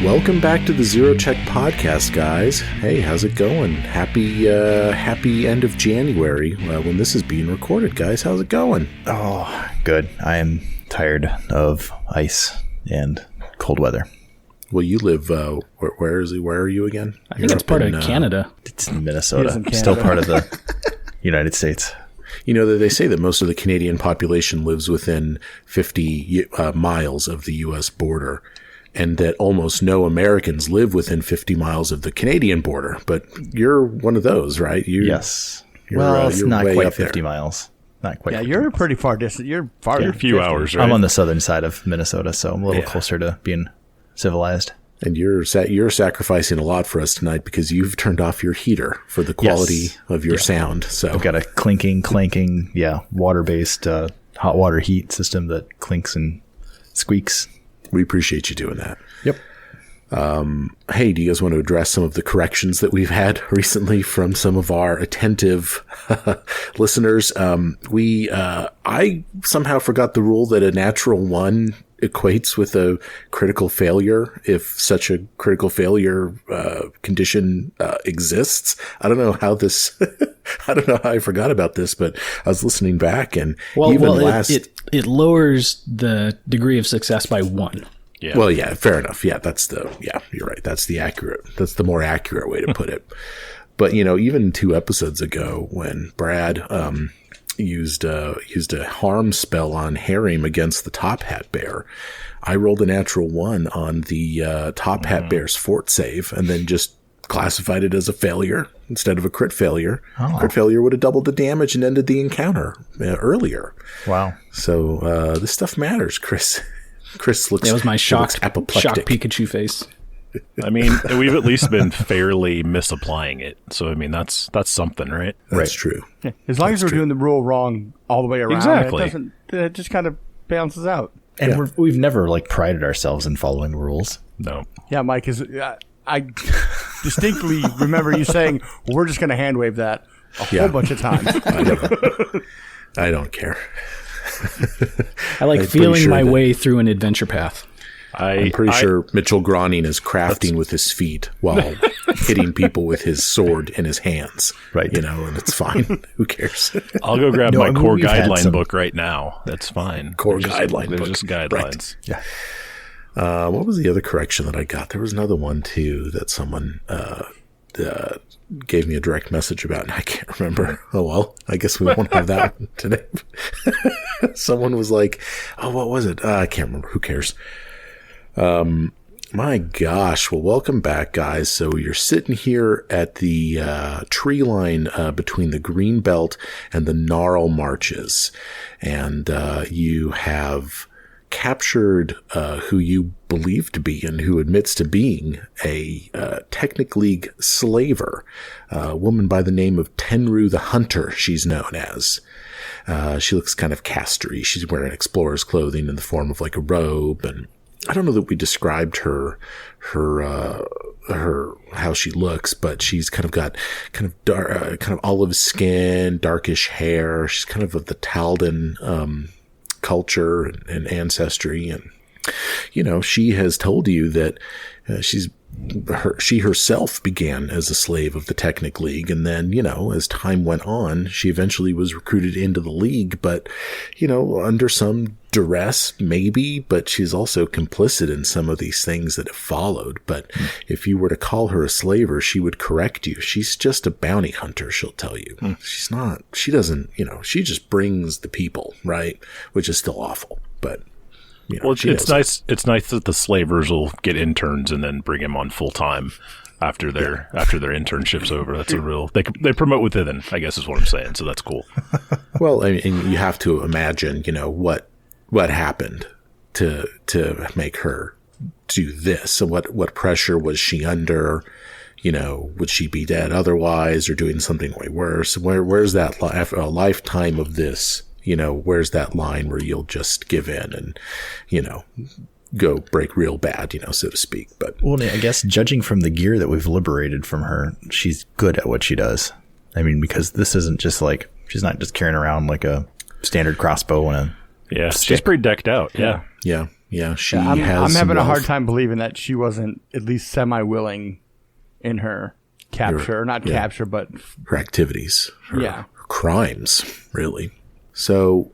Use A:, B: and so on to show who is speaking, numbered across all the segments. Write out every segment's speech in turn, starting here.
A: Welcome back to the Zero Check Podcast, guys. Hey, how's it going? Happy end of January when this is being recorded, guys. How's it going?
B: Oh, good. I am tired of ice and cold weather.
A: Well, you live, where are you again?
C: I think it's part of Canada.
B: It's in Minnesota. Still part of the United States.
A: You know, they say that most of the Canadian population lives within 50 miles of the U.S. border, and that almost no Americans live within 50 miles of the Canadian border. But you're one of those, right?
B: Yes. Well, it's not quite 50 miles. Not quite.
D: Yeah, you're miles. Pretty far distant. You're far.
E: You're a few
D: 50.
E: hours, right?
B: I'm on the southern side of Minnesota, so I'm a little closer to being civilized.
A: And you're sacrificing a lot for us tonight because you've turned off your heater for the quality of your sound. So
B: I've got a clanking, water-based hot water heat system that clinks and squeaks.
A: We appreciate you doing that.
B: Yep.
A: Hey, do you guys want to address some of the corrections that we've had recently from some of our attentive listeners? I somehow forgot the rule that a natural one equates with a critical failure if such a critical failure condition exists. I don't know how I forgot about this, but I was listening back and
C: it lowers the degree of success by 1.
A: Yeah. Well, yeah, fair enough. Yeah, you're right. That's the more accurate way to put it. But, even 2 episodes ago when Brad used a harm spell on Harem against the Top Hat Bear, I rolled a natural 1 on the Top Hat Bear's fort save and then just classified it as a failure instead of a crit failure. Oh. Crit failure would have doubled the damage and ended the encounter earlier.
B: Wow.
A: So this stuff matters, Chris. Chris looks.
C: That was my shocked
A: apoplectic
C: Pikachu face.
E: I mean, we've at least been fairly misapplying it. So, I mean, that's something, right?
A: That's true.
D: Yeah. As long as we're doing the rule wrong all the way around,
E: exactly.
D: It just kind of balances out.
B: And we've never prided ourselves in following the rules.
E: No.
D: Yeah, Mike, I distinctly remember you saying, we're just going to hand wave that a whole bunch of times.
A: I don't care.
C: I like feeling my way through an adventure path.
A: I'm pretty sure Mitchell Groening is crafting with his feet while hitting people with his sword in his hands. Right. And it's fine. Who cares?
E: I'll go grab my core guideline book right now. That's fine.
A: Core guideline book.
E: They're just guidelines.
A: Right. Yeah. What was the other correction that I got? There was another one, too, that someone gave me a direct message about, and I can't remember. Oh, well, I guess we won't have that one today. Someone was like, oh, what was it? I can't remember. Who cares? My gosh. Well, welcome back, guys. So you're sitting here at the tree line between the Greenbelt and the Narlmarches, and you have captured who you believe to be and who admits to being a Technic League slaver, a woman by the name of Tenru the Hunter, she's known as. She looks kind of castery. She's wearing explorer's clothing in the form of a robe, and I don't know that we described her how she looks, but she's kind of got kind of dark, kind of olive skin, darkish hair. She's kind of the Taldan culture and ancestry, and she has told you that she herself began as a slave of the Technic League, and then as time went on, she eventually was recruited into the league, but under some duress maybe, but she's also complicit in some of these things that have followed. But if you were to call her a slaver, she would correct you. She's just a bounty hunter, she'll tell you. She's not, she doesn't, she just brings the people, right? Which is still awful, but
E: it's nice. It's nice that the slavers will get interns and then bring him on full time after their internship's over. That's they promote within, I guess is what I'm saying. So that's cool.
A: Well, and you have to imagine, what happened to make her do this. So what pressure was she under? Would she be dead otherwise or doing something way worse? Where's that after a lifetime of this? Where's that line where you'll just give in and, go break real bad, so to speak. But
B: I guess judging from the gear that we've liberated from her, she's good at what she does. I mean, because this isn't just she's not just carrying around a standard crossbow and a stick.
E: She's pretty decked out.
A: Yeah. Yeah, she
D: I'm
A: has.
D: having a hard
A: wealth.
D: time believing that she wasn't at least semi-willing in her capture, capture, but
A: Her activities, her
D: Yeah.
A: crimes, really. So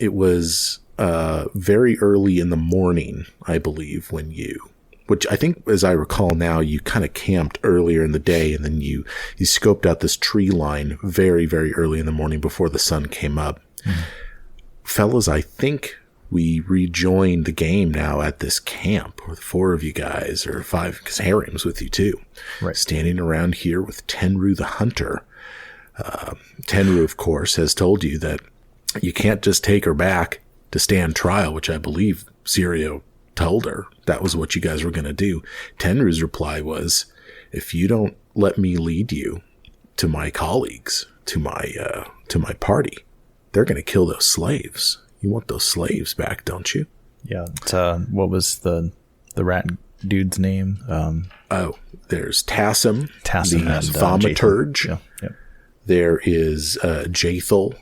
A: it was very early in the morning, I believe, when which I think, as I recall now, you kind of camped earlier in the day, and then you scoped out this tree line very, very early in the morning before the sun came up. Fellas, I think we rejoined the game now at this camp with 4 of you guys, or 5, because Harem's with you too.
B: Right.
A: Standing around here with Tenru the Hunter. Tenru, of course, has told you that you can't just take her back to stand trial, which I believe Sirio told her that was what you guys were going to do. Tenru's reply was, if you don't let me lead you to my colleagues, to my party, they're going to kill those slaves. You want those slaves back, don't you?
B: Yeah. What was the rat dude's name?
A: There's Tassim,
B: Tassim
A: the
B: and
A: thaumaturge.
B: Yeah.
A: There is Jathel.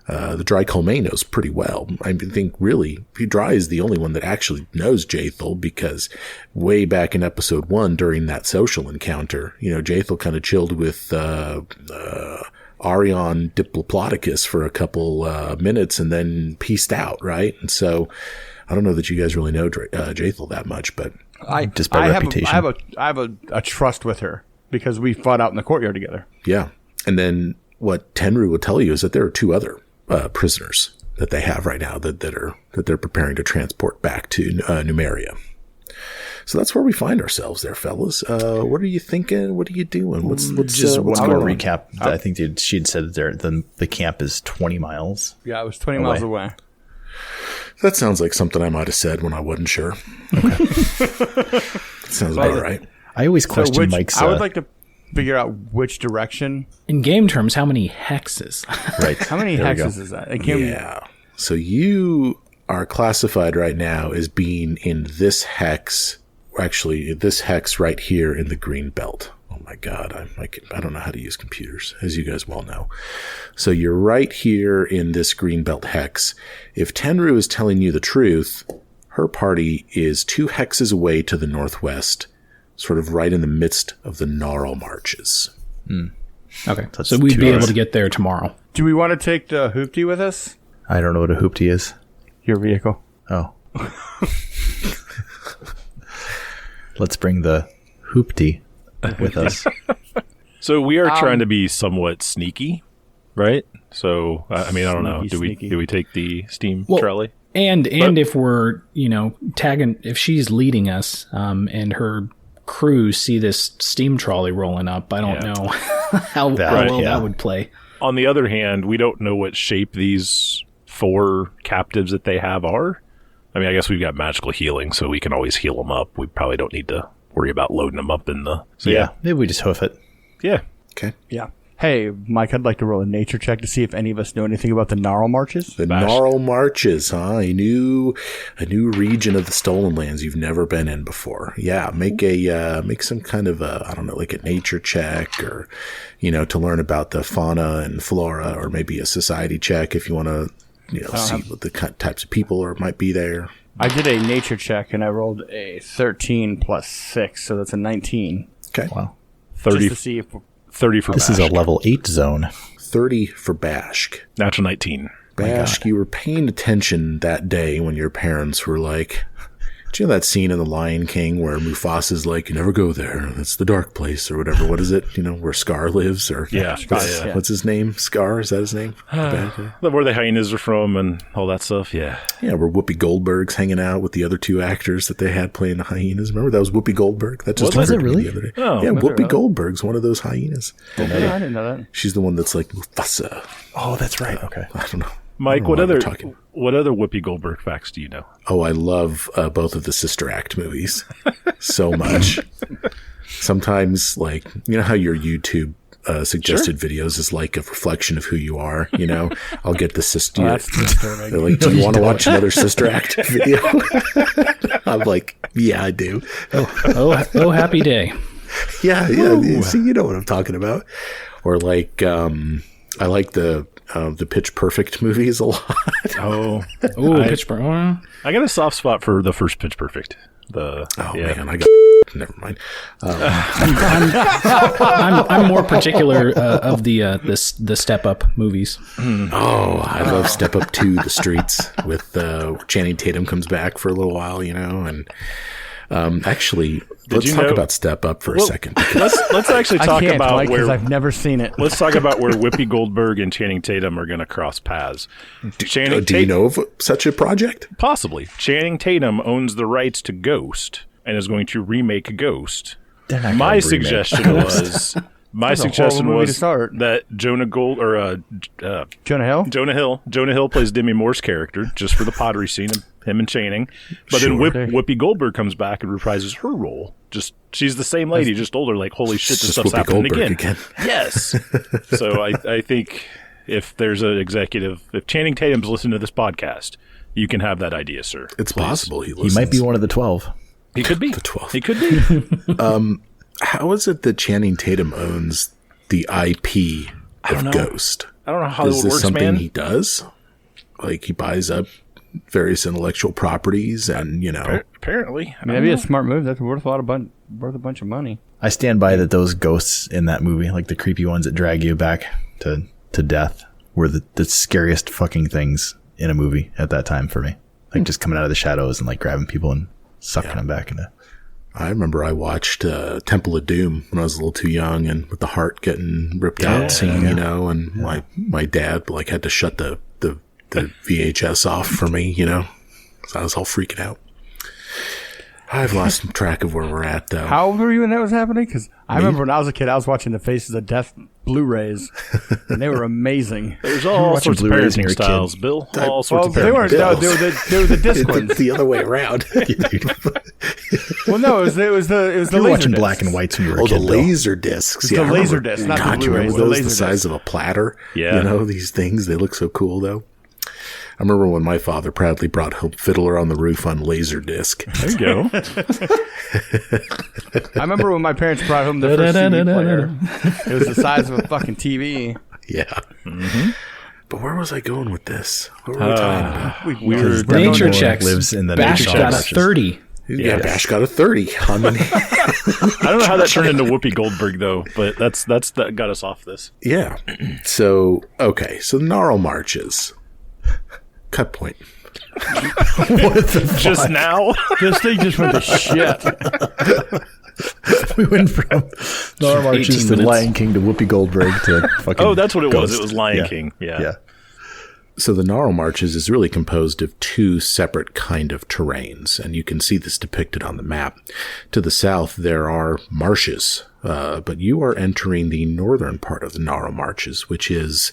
A: The Dry Colmay knows pretty well. I think really Dry is the only one that actually knows Jathel, because way back in episode 1 during that social encounter, Jathel kind of chilled with Arion Diploploticus for a couple minutes and then peaced out, right? And so I don't know that you guys really know Jathel that much, but
B: just by reputation.
D: I have a trust with her because we fought out in the courtyard together.
A: yeah. And then what Tenru will tell you is that there are 2 other prisoners that they have right now that they're preparing to transport back to Numeria. So that's where we find ourselves there, fellas. What are you thinking? What are you doing? What's
B: Let's
A: going
B: go
A: on?
B: recap. I think she'd said that the camp is 20 miles.
D: Yeah, it was 20 miles away.
A: That sounds like something I might have said when I wasn't sure. Okay. Sounds about right.
B: I always question Mike's.
D: I would like to figure out which direction.
C: In game terms, how many hexes?
B: Right.
D: How many
B: There we go.
D: hexes is that?
A: Yeah. So you are classified right now as being in this hex. Actually, this hex right here in the green belt. Oh my God, I don't know how to use computers, as you guys well know. So you're right here in this green belt hex. If Tenru is telling you the truth, her party is 2 hexes away to the northwest, sort of right in the midst of the Narlmarches.
C: Okay,
B: That's
C: so we'd
B: 2
C: be
B: hours.
C: able to get there tomorrow.
D: Do we want to take the hoopty with us?
B: I don't know what a hoopty is.
D: Your vehicle.
B: Oh. Let's bring the hoopty with us.
E: So we are trying to be somewhat sneaky, right? So I mean, I don't know.
D: Sneaky.
E: Do we take the steam
C: Well,
E: trolley?
C: And if we're tagging, if she's leading us, and her crew see this steam trolley rolling up, I don't know how well that would play.
E: On the other hand, we don't know what shape these 4 captives that they have are. I mean, I guess we've got magical healing, so we can always heal them up. We probably don't need to worry about loading them up in the... So
B: Yeah, maybe we just hoof it.
E: Yeah.
A: Okay.
D: Yeah. Hey, Mike, I'd like to roll a nature check to see if any of us know anything about the Narlmarches.
A: The Narlmarches, huh? A new region of the Stolen Lands you've never been in before. Yeah, make some kind of I don't know, like a nature check, or to learn about the fauna and flora, or maybe a society check if you want to see what the types of people might be there.
D: I did a nature check and I rolled a 13 plus 6, so that's a 19.
A: Okay.
B: Wow.
E: 30,
D: Just to see if
E: 30 for
B: This
E: Bashk.
B: is a level 8 zone.
A: 30 for Bashk.
E: Natural 19.
A: Bashk, you were paying attention that day when your parents were like, do you know that scene in The Lion King where Mufasa's like, you never go there, that's the dark place, or whatever? What is it? Where Scar lives? Or
E: Yeah.
A: what's his name? Scar? Is that his name? The bad guy?
E: Where the hyenas are from and all that stuff, yeah.
A: Yeah, where Whoopi Goldberg's hanging out with the other 2 actors that they had playing the hyenas. Remember, that was Whoopi Goldberg? That just
B: Was it
A: occurred to me
B: really?
A: the other day.
E: Oh,
A: yeah,
E: was
A: Whoopi Goldberg's one of those hyenas.
D: I didn't know that.
A: She's the one that's like Mufasa.
B: Oh, that's right. Okay.
A: I don't know.
E: Mike,
A: what other
E: Whoopi Goldberg facts do you know?
A: Oh, I love both of the Sister Act movies so much. Sometimes, how your YouTube suggested videos is like a reflection of who you are. I'll get the sister.
D: That's disturbing.
A: They're like, do you want to watch another Sister Act video? I'm like, yeah, I do.
C: Oh, happy day.
A: Yeah. See, you know what I'm talking about. Or I like the the Pitch Perfect movies a lot.
C: Pitch Perfect.
E: I got a soft spot for the first Pitch Perfect.
A: Man, I got never mind.
C: I'm more particular of the Step Up movies.
A: Oh, I love Step Up 2, The Streets, with Channing Tatum comes back for a little while, and actually, let's talk about Step Up for a second.
E: Let's actually talk about
D: where I've never seen it.
E: Let's talk about where Whoopi Goldberg and Channing Tatum are going to cross paths.
A: Do you know of such a project?
E: Possibly. Channing Tatum owns the rights to Ghost and is going to remake Ghost. My suggestion was that Jonah Hill plays Demi Moore's character just for the pottery scene of him and Channing. But then Whoopi Goldberg comes back and reprises her role. Just she's the same lady, just older. Like, holy shit, this stuff's happening again. Yes. So I think if there's an executive, if Channing Tatum's listening to this podcast, you can have that idea, sir.
A: It's possible he
B: might be one of the 12.
E: He could be.
A: The 12.
E: He could be.
A: How is it that Channing Tatum owns the IP of Ghost?
E: I don't know how
A: is
E: it
A: this
E: works,
A: something
E: man.
A: he does? Like, he buys up various intellectual properties and,
E: Apparently.
D: Maybe a smart move. That's worth a bunch of money.
B: I stand by that those ghosts in that movie, like the creepy ones that drag you back to death, were the scariest fucking things in a movie at that time for me. Like, just coming out of the shadows and, like, grabbing people and sucking them back into...
A: I remember I watched Temple of Doom when I was a little too young, and with the heart getting ripped out scene, and my dad had to shut the VHS off for me, so I was all freaking out. I've lost track of where we're at, though.
D: How old were you when that was happening? Because I remember when I was a kid, I was watching the Faces of Death Blu-rays, and they were amazing.
E: There's all sorts of parenting styles, Bill. All sorts of parenting
D: they weren't. No, they were the disc ones.
A: It's the other way around.
D: Well, no, it was the
B: you
D: laser
B: were watching
D: discs.
B: black and whites when you were a kid.
A: The laser discs.
D: The laser discs, not the Blu-rays.
A: Remember those the size of a platter?
E: Yeah.
A: These things, they look so cool, though. I remember when my father proudly brought home Fiddler on the Roof on Laserdisc.
E: There you go.
D: I remember when my parents brought home the first CD player. It was the size of a fucking TV.
A: Yeah. Mm-hmm. But where was I going with this? What were we talking about?
E: We were
C: nature checks.
B: Lives in the
C: Bash
B: nature
C: got a
B: checks.
C: 30.
A: Yeah, Bash got a 30 on the
E: I don't know how that turned into Whoopi Goldberg, though, but that got us off this.
A: Yeah. So Narlmarches. Cut point.
B: What the fuck?
E: Just now?
D: This thing just went to shit.
B: We went from Narlmarches to Lion King to Whoopi Goldberg to fucking
E: Oh, that's what it was.
B: Ghost.
E: It was Lion King. Yeah.
A: So the Narlmarches is really composed of two separate kind of terrains, and you can see this depicted on the map. To the south, there are marshes, but you are entering the northern part of the Narlmarches, which is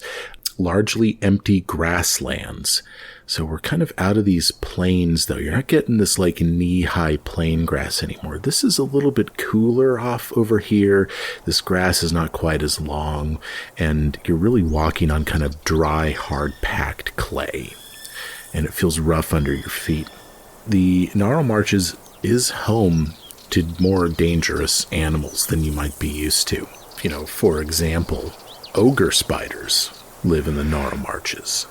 A: largely empty grasslands. So we're kind of out of these plains, though. You're not getting this knee-high plain grass anymore. This is a little bit cooler off over here. This grass is not quite as long, and you're really walking on kind of dry, hard-packed clay, and it feels rough under your feet. The Narlmarches is home to more dangerous animals than you might be used to. For example, ogre spiders live in the Narlmarches.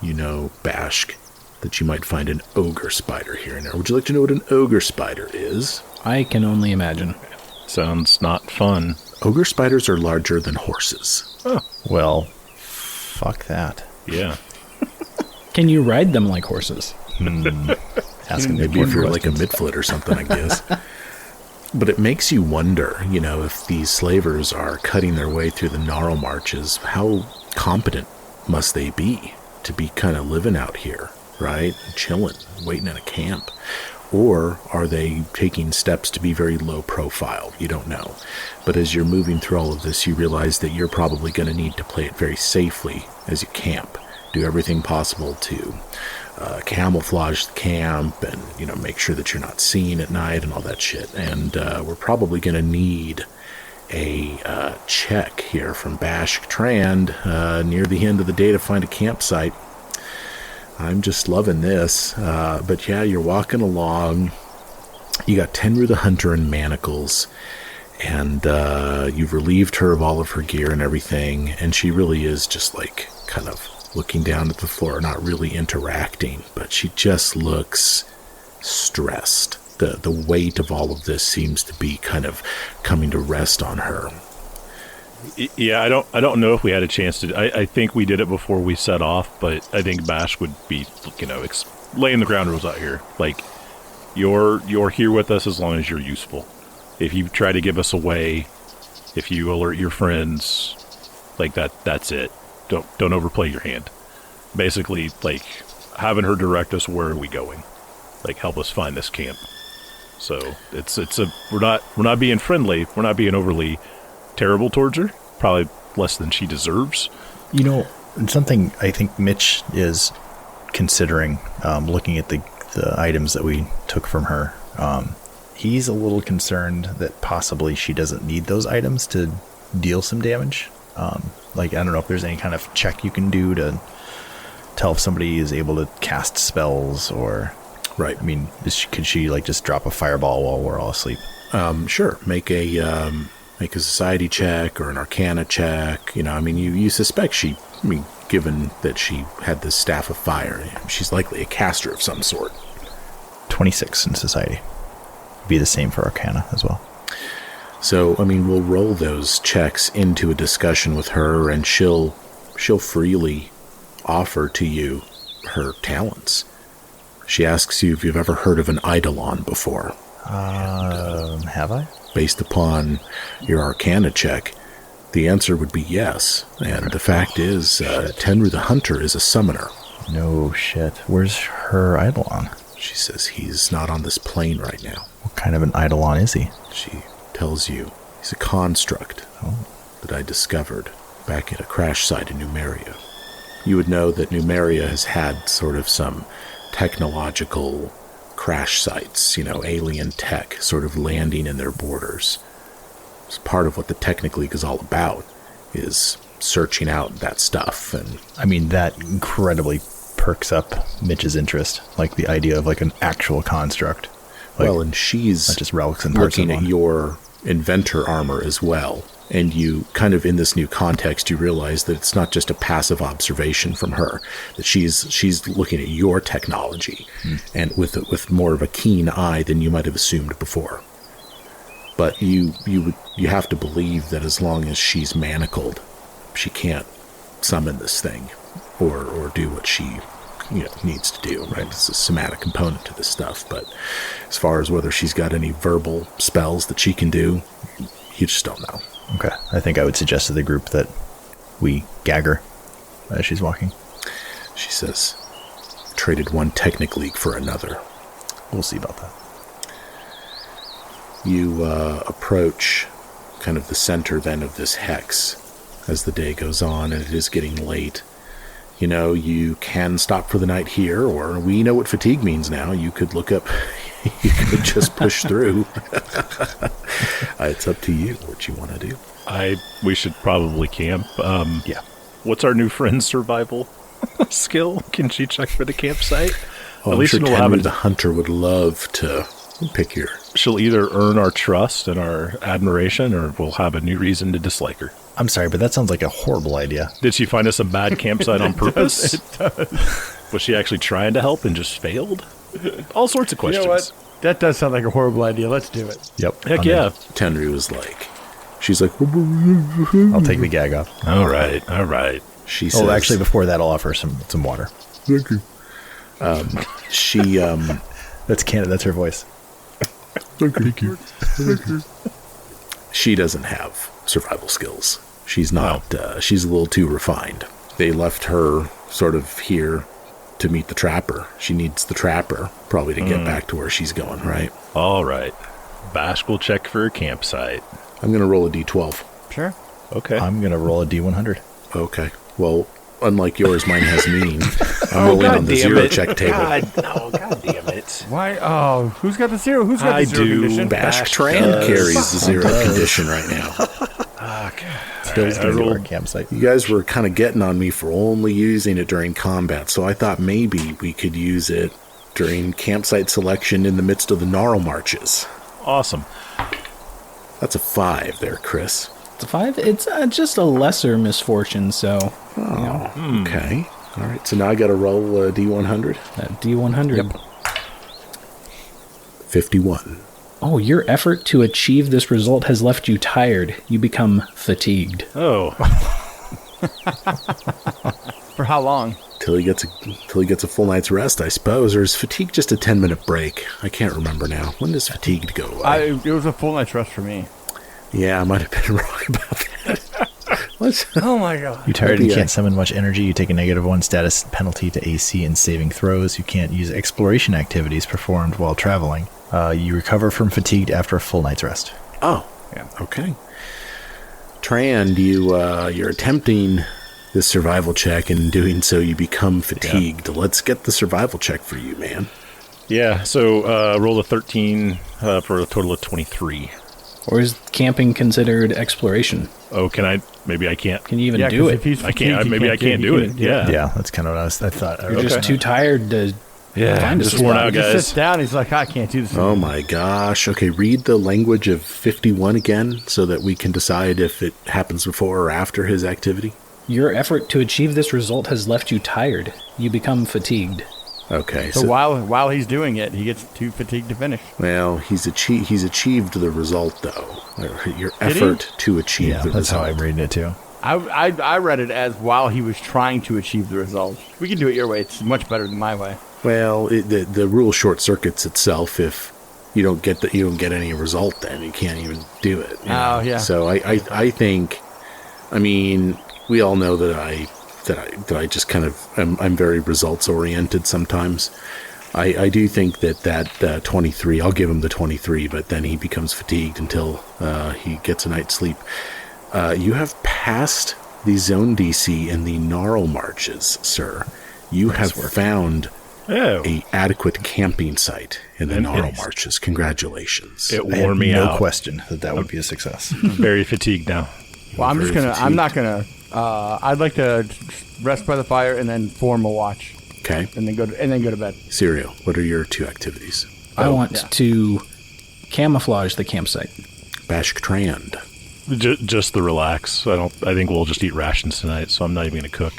A: Bashk, that you might find an ogre spider here and there. Would you like to know what an ogre spider is?
C: I can only imagine.
E: Sounds not fun.
A: Ogre spiders are larger than horses.
E: Oh.
B: Well, fuck that.
E: Yeah.
C: Can you ride them like horses?
B: Asking
A: Maybe if you're like a midfoot or something, I guess. But it makes you wonder, if these slavers are cutting their way through the Narlmarches, how competent must they be to be kind of living out here, right? Chilling, waiting in a camp. Or are they taking steps to be very low profile? You don't know. But as you're moving through all of this, you realize that you're probably going to need to play it very safely as you camp. Do everything possible to camouflage the camp and, make sure that you're not seen at night and all that shit. And we're probably going to need a check here from Bashk Trand near the end of the day to find a campsite. I'm just loving this. But yeah, you're walking along. You got Tenru the Hunter in manacles, and you've relieved her of all of her gear and everything, and she really is just kind of looking down at the floor, not really interacting, but she just looks stressed. The weight of all of this seems to be kind of coming to rest on her.
E: Yeah, I don't know if we had a chance to. I think we did it before we set off, but I think Bash would be, laying the ground rules out here. Like, you're here with us as long as you're useful. If you try to give us away, if you alert your friends, like that's it. Don't overplay your hand. Basically, like, having her direct us, where are we going? Like, help us find this camp. So we're not being friendly. We're not being overly terrible towards her. Probably less than she deserves.
B: Something I think Mitch is considering, looking at the items that we took from her. He's a little concerned that possibly she doesn't need those items to deal some damage. I don't know if there's any kind of check you can do to tell if somebody is able to cast spells or...
A: Right.
B: I mean, could she just drop a fireball while we're all asleep?
A: Sure. Make a society check or an arcana check. You suspect given that she had this staff of fire, she's likely a caster of some sort.
B: 26 in society. Be the same for arcana as well.
A: So, we'll roll those checks into a discussion with her, and she'll freely offer to you her talents. She asks you if you've ever heard of an Eidolon before.
B: Have I?
A: Based upon your Arcana check, the answer would be yes. And the fact is, Tenru the Hunter is a summoner.
B: No shit. Where's her Eidolon?
A: She says he's not on this plane right now.
B: What kind of an Eidolon is he?
A: She tells you he's a construct that I discovered back at a crash site in Numeria. You would know that Numeria has had sort of some technological crash sites, alien tech sort of landing in their borders. It's part of what the Technic League is all about, is searching out that stuff. And
B: that incredibly perks up Mitch's interest, like the idea of an actual construct.
A: And she's
B: not just relics and parts
A: looking at your inventor armor as well. And you kind of, in this new context, you realize that it's not just a passive observation from her, that she's looking at your technology and with more of a keen eye than you might have assumed before. But you have to believe that as long as she's manacled, she can't summon this thing or do what she needs to do, right? It's a somatic component to this stuff. But as far as whether she's got any verbal spells that she can do, you just don't know.
B: Okay. I think I would suggest to the group that we gag her as she's walking.
A: She says, traded one Technic League for another.
B: We'll see about that.
A: You approach kind of the center then of this hex as the day goes on and it is getting late. You can stop for the night here, or we know what fatigue means now. You could look up, you could just push through. It's up to you what you want to do.
E: We should probably camp.
A: Yeah.
E: What's our new friend's survival skill? Can she check for the campsite?
A: At least Tenru the Hunter would love to pick your...
E: She'll either earn our trust and our admiration, or we'll have a new reason to dislike her.
B: I'm sorry, but that sounds like a horrible idea.
E: Did she find us a bad campsite on purpose?
D: It does.
E: Was she actually trying to help and just failed? All sorts of questions.
D: You know what? That does sound like a horrible idea. Let's do it.
B: Yep.
E: Heck yeah.
A: Tenru was like... She's like...
B: I'll take the gag off.
E: All right.
A: She says...
B: Oh, actually, before that, I'll offer some water.
A: Thank you. She...
B: That's Canada. That's her voice.
A: Thank you. She doesn't have survival skills. She's not, she's a little too refined. They left her sort of here to meet the trapper. She needs the trapper probably to get back to where she's going, right?
E: All right. Bash will check for a campsite.
A: I'm going to roll a d12.
D: Sure.
E: Okay.
B: I'm going to roll a d100.
A: Okay. Well, unlike yours, mine has meaning. I'm rolling on the zero check table.
E: God damn it.
D: Why? Oh, who's got the zero? Who's got the zero condition?
A: Bash Tran carries the zero condition right now.
B: Bill's going to do our campsite.
A: You guys were kind of getting on me for only using it during combat, so I thought maybe we could use it during campsite selection in the midst of the Narlmarches.
E: Awesome.
A: That's a 5 there, Chris.
C: It's a 5. It's just a lesser misfortune, so.
A: Okay. All right. So now I got to roll a D100.
C: D100.
D: Yep.
A: 51.
C: Oh, your effort to achieve this result has left you tired. You become fatigued.
E: Oh.
D: For how long?
A: Till he gets a full night's rest, I suppose. Or is fatigue just a 10-minute break? I can't remember now. When does fatigued go away?
D: It was a full night's rest for me.
A: Yeah, I might have been wrong about that.
D: Oh my god.
B: You tired and can't summon much energy. You take a -1 status penalty to AC and saving throws. You can't use exploration activities performed while traveling. You recover from fatigued after a full night's rest.
A: Oh,
D: yeah.
A: Okay. Tran, you're attempting this survival check, and in doing so, you become fatigued. Yeah. Let's get the survival check for you, man.
E: Yeah, so roll a 13 for a total of 23.
C: Or is camping considered exploration?
E: Oh, can I? Maybe I can't.
C: Can you even do it?
E: I can't. Maybe I can't do it. Yeah.
B: Yeah, that's kind of what I thought.
C: You're just too tired to find
E: just worn out,
D: He
E: guys.
D: sits down. He's like, I can't do this.
A: Oh my gosh. Okay, read the language of 51 again so that we can decide if it happens before or after his activity.
C: Your effort to achieve this result has left you tired. You become fatigued.
A: Okay.
D: So while he's doing it, he gets too fatigued to finish.
A: Well, he's achieved the result, though. Your effort to achieve the result.
B: That's how I'm reading it, too.
D: I read it as while he was trying to achieve the result. We can do it your way. It's much better than my way.
A: Well, the rule short circuits itself if you don't get any result. Then you can't even do it.
D: Oh yeah.
A: So I think, I mean, we all know that I just kind of I'm very results oriented sometimes. I do think that 23, I'll give him the 23, but then he becomes fatigued until he gets a night's sleep. You have passed the zone DC in the Narlmarches, sir. You have found a adequate camping site in the Narlmarches. Congratulations.
E: It wore me out.
B: No question that would be a success.
E: Very fatigued now.
D: Well, I'd like to rest by the fire and then form a watch.
A: Okay.
D: And then go to bed.
A: Serial, what are your 2 activities?
C: I want to camouflage the campsite.
A: Bashtrand.
E: Just the relax. I think we'll just eat rations tonight, so I'm not even going to cook.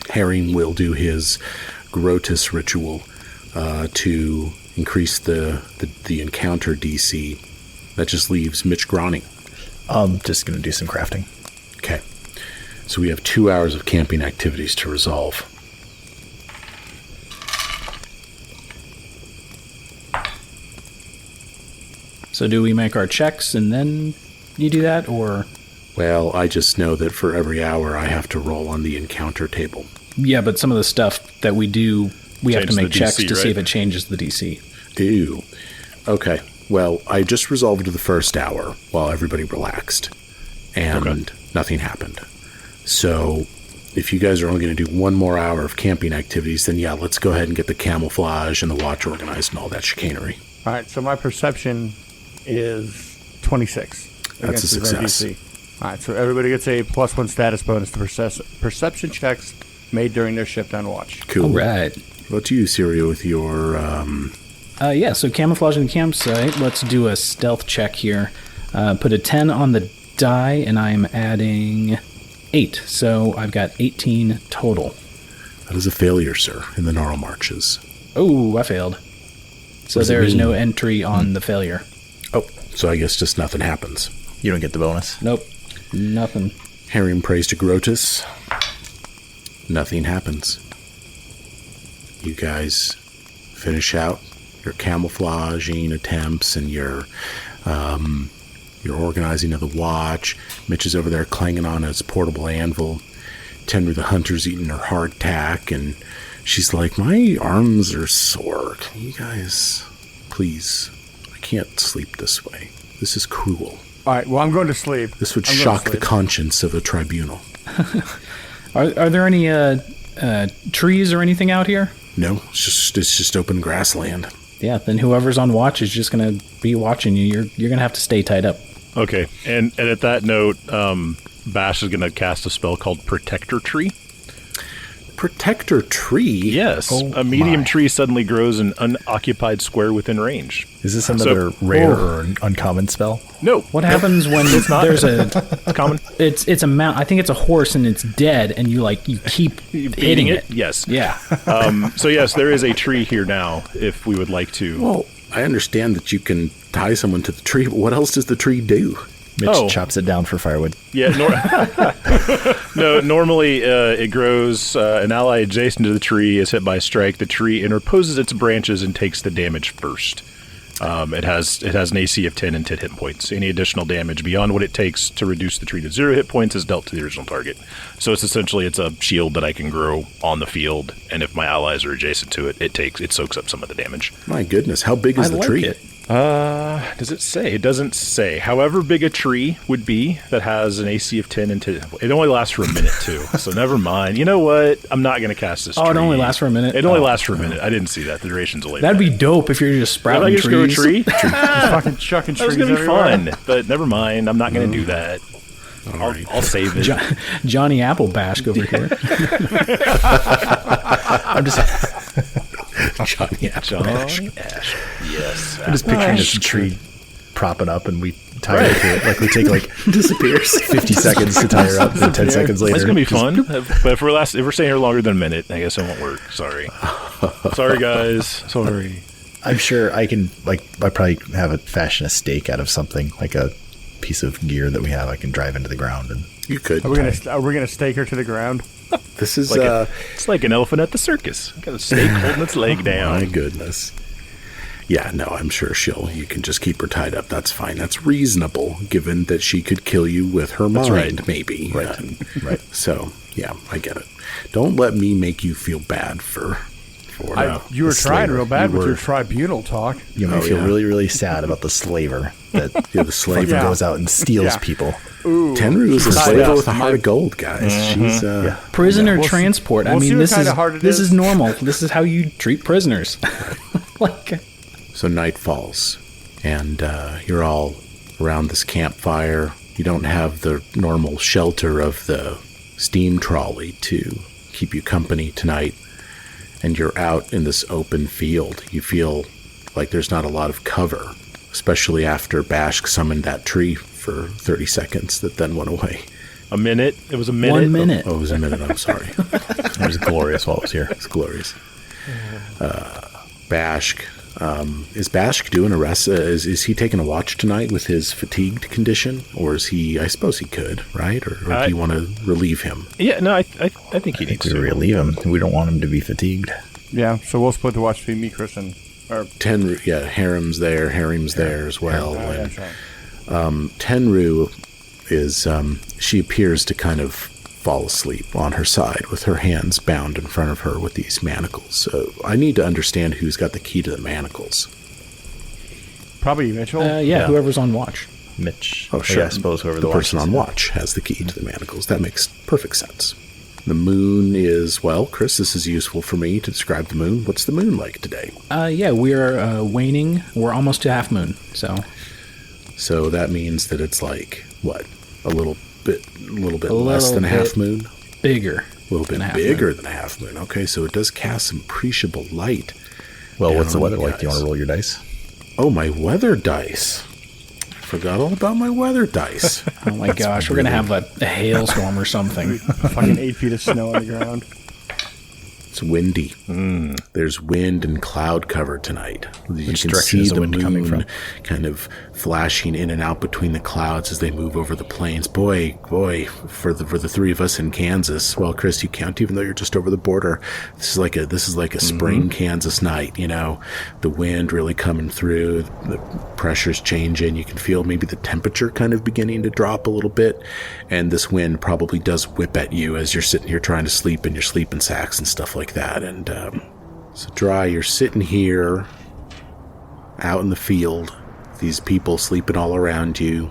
A: Herring will do his Grotus ritual to increase the encounter DC. That just leaves Mitch Groening.
B: I'm just going to do some crafting.
A: Okay. So we have 2 hours of camping activities to resolve.
C: So do we make our checks and then you do that, or?
A: Well, I just know that for every hour I have to roll on the encounter table.
C: Yeah, but some of the stuff that we do, we have to make checks
E: DC,
C: to see
E: right?
C: if it changes the DC.
A: Ew. Okay. Well, I just resolved the first hour while everybody relaxed, and nothing happened. So if you guys are only going to do 1 more hour of camping activities, then yeah, let's go ahead and get the camouflage and the watch organized and all that chicanery.
D: All right. So my perception is 26.
A: That's a success.
D: DC. All right. So everybody gets a +1 status bonus to perception checks made during their shift on watch.
A: Cool.
C: All right.
A: What do you, Syria, with your...
C: Yeah, so camouflage in the campsite. Let's do a stealth check here. Put a 10 on the die, and I'm adding 8. So I've got 18 total.
A: That is a failure, sir, in the Narlmarches.
C: Oh, I failed. So there is no entry on the failure.
A: Oh, so I guess just nothing happens.
B: You don't get the bonus.
C: Nope, nothing.
A: Herring prays to Grotus. Nothing happens. You guys finish out your camouflaging attempts and your organizing of the watch. Mitch is over there clanging on his portable anvil. Tenry the hunter's eating her hardtack, and she's like, my arms are sore. Can you guys, please? I can't sleep this way. This is cruel.
D: All right. Well, I'm going to sleep.
A: This would shock the conscience of a tribunal.
C: Are there any trees or anything out here?
A: No, it's just open grassland.
C: Yeah, then whoever's on watch is just going to be watching you. You're going to have to stay tied up.
E: Okay, and at that note, Bash is going to cast a spell called Protector Tree.
A: protector tree.
E: Yes, a medium tree suddenly grows an unoccupied square within range.
B: Is this another rare or uncommon spell?
E: No.
C: What happens when there's a
E: Common?
C: It's a mount? I think it's a horse and it's dead, and you keep hitting it.
E: Yes.
C: Yeah.
E: So yes, there is a tree here now. If we would like to.
A: Well, I understand that you can tie someone to the tree, but what else does the tree do?
B: Mitch chops it down for firewood.
E: Yeah, no. Normally, it grows. An ally adjacent to the tree is hit by a strike. The tree interposes its branches and takes the damage first. It has an AC of 10 and 10 hit points. Any additional damage beyond what it takes to reduce the tree to 0 hit points is dealt to the original target. So it's a shield that I can grow on the field, and if my allies are adjacent to it, it soaks up some of the damage.
A: My goodness, how big is the tree?
C: It.
E: Does it say? It doesn't say. However big a tree would be that has an AC of 10 and 10. It only lasts for a minute, too. So never mind. You know what? I'm not going to cast this tree.
C: Oh, it only lasts for a minute?
E: It only lasts for a minute. I didn't see that. The duration's a late.
C: That'd be dope if you're just sprouting
E: trees. If I just grow a tree?
D: Just fucking chucking trees
E: That was going to be
D: everywhere.
E: fun. But never mind. I'm not going to do that. I'll save it.
C: Johnny Applebash over here.
B: I'm just
A: Johnny
E: Ash. Yes.
B: I'm just picturing this tree propping up, and we tie her to it. Like we take disappears 50 seconds to tie her up, and 10 seconds later.
E: It's gonna be fun. But if we're staying here longer than a minute, I guess it won't work. Sorry, guys. Sorry.
B: I'm sure I can. I probably have a fashion a stake out of something, like a piece of gear that we have. I can drive into the ground, and
A: You could.
D: Are we gonna stake her to the ground?
A: This is
E: It's like an elephant at the circus. Got a snake holding its leg down.
A: My goodness. Yeah, no, I'm sure you can just keep her tied up. That's fine. That's reasonable, given that she could kill you with her mind,
E: right.
A: maybe.
B: right.
A: So, yeah, I get it. Don't let me make you feel bad for
D: You were
A: the
D: trying
A: slaver.
D: real bad
A: You
D: with
A: were.
D: your tribunal talk.
B: you may feel really, really sad about the slaver that
A: The slaver
D: Yeah.
B: goes out and steals
D: Yeah.
B: people.
A: Tenru is a
D: Tied
A: slaver
D: up.
A: with a heart of gold, guys. She's
C: Prisoner
D: We'll see-
C: transport.
D: we'll see what
C: this
D: kinda
C: is
D: hard it
C: this
D: is.
C: is normal. This is how you treat prisoners.
A: So night falls, and you're all around this campfire. You don't have the normal shelter of the steam trolley to keep you company tonight, and you're out in this open field. You feel like there's not a lot of cover, especially after Bashk summoned that tree for 30 seconds that then went away.
E: A minute. It was a minute.
C: 1 minute.
A: Oh, it was a minute. I'm sorry.
B: It was glorious while it was here.
A: It's glorious. Bashk. Is Bashk doing a rest? Is he taking a watch tonight with his fatigued condition? Or is he, I suppose he could, right? Or do you want to relieve him?
E: Yeah, no, I think he needs
B: We
E: to.
B: relieve him. We don't want him to be fatigued.
D: Yeah, so we'll split the watch between me, Chris, and
A: Tenru, Harem's there as well.
D: yeah,
A: And
D: that's right.
A: Tenru is, she appears to kind of fall asleep on her side with her hands bound in front of her with these manacles. So I need to understand who's got the key to the manacles.
D: Probably Mitchell.
C: Yeah, whoever's on watch.
B: Mitch.
A: Oh, sure.
B: Yeah, I suppose whoever
A: the
B: the
A: person
B: watch
A: on
B: is.
A: watch has the key to the manacles. That makes perfect sense. The moon is, well, Chris, this is useful for me to describe the moon. What's the moon like today?
C: We're waning. We're almost to half moon.
A: So that means that it's like, what, a little bit less than a half moon?
C: Bigger.
A: A little bit bigger than a half moon. Okay, so it does cast some appreciable light.
B: Well, what's the
A: down on
B: weather
A: you
B: like? Do you want
A: guys.
B: to roll your dice?
A: Oh, my weather dice. Forgot all about my weather dice.
C: Oh my gosh, we're gonna have a hailstorm or something.
D: Fucking 8 feet of snow on the ground.
A: It's windy. There's wind and cloud cover tonight. You
B: Which
A: can
B: direction
A: see
B: is the
A: the
B: wind coming
A: moon
B: from?
A: kind of flashing in and out between the clouds as they move over the plains. Boy, for the three of us in Kansas. Well, Chris, you count even though you're just over the border. This is like a spring Kansas night. You know, the wind really coming through. The pressure's changing. You can feel maybe the temperature kind of beginning to drop a little bit, and this wind probably does whip at you as you're sitting here trying to sleep in your sleeping sacks and stuff like that. And so Dry, you're sitting here out in the field, these people sleeping all around you,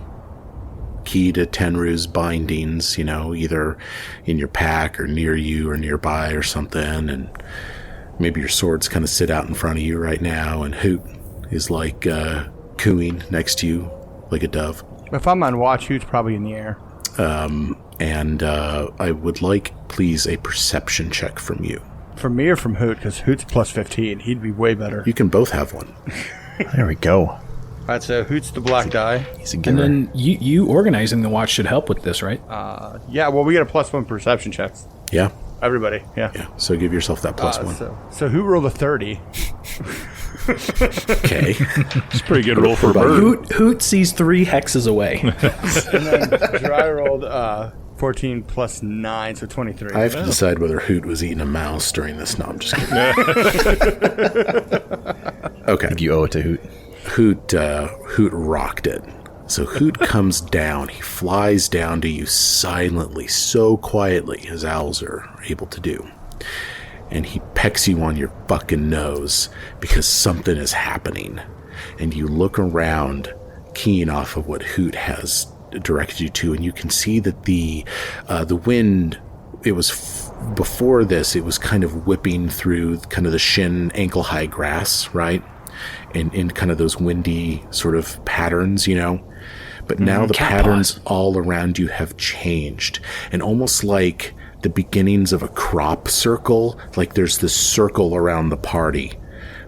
A: key to Tenru's bindings, either in your pack or near you or nearby or something, and maybe your swords kind of sit out in front of you right now, and Hoot is like cooing next to you like a dove.
D: If I'm on watch, Hoot's probably in the air.
A: And I would like, please a perception check from you.
D: From me or from Hoot? Because Hoot's plus 15. He'd be way better.
A: You can both have one.
B: There we go.
D: All right, so Hoot's the black die.
B: He's a giver.
C: And then you organizing the watch should help with this, right?
D: Yeah, well, we got a +1 perception checks.
A: Yeah?
D: Everybody, yeah.
A: Yeah. So give yourself that plus one.
D: So Hoot rolled a 30.
A: Okay.
E: It's a pretty good roll for a bird.
C: Hoot sees 3 hexes away.
D: And then Dry rolled 14 plus 9, so 23.
A: I have to decide whether Hoot was eating a mouse during this. No, I'm just kidding. Okay.
B: You owe it to Hoot.
A: Hoot rocked it. So Hoot comes down. He flies down to you silently, so quietly as owls are able to do. And he pecks you on your fucking nose because something is happening. And you look around, keying off of what Hoot has directed you to, and you can see that the wind, it was before this, it was kind of whipping through kind of the shin, ankle-high grass, right? In kind of those windy sort of patterns, you know? But now the patterns all around you have changed. And almost like the beginnings of a crop circle, like there's this circle around the party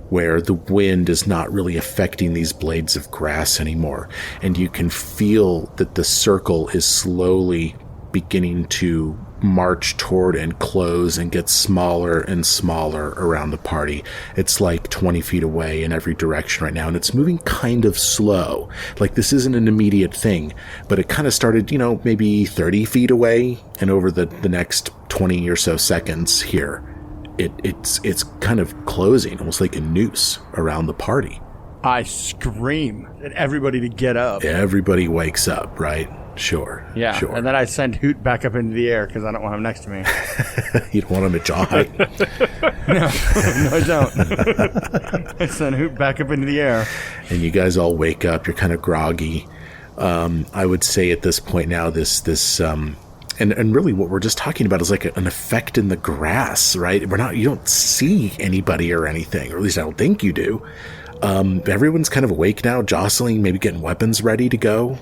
A: where the wind is not really affecting these blades of grass anymore. And you can feel that the circle is slowly beginning to march toward and close and get smaller and smaller around the party. It's like 20 feet away in every direction right now, and it's moving kind of slow. Like this isn't an immediate thing, but it kind of started, maybe 30 feet away, and over the next 20 or so seconds here, it's kind of closing, almost like a noose around the party.
D: I scream at everybody to get up.
A: Everybody wakes up, right? Sure.
D: Yeah,
A: sure.
D: and then I send Hoot back up into the air because I don't want him next to me.
A: You don't want him at jaw height?
D: No, I don't. I send Hoot back up into the air.
A: And you guys all wake up. You're kind of groggy. I would say at this point now, and really what we're just talking about is like an effect in the grass, right? You don't see anybody or anything, or at least I don't think you do. Everyone's kind of awake now, jostling, maybe getting weapons ready to go.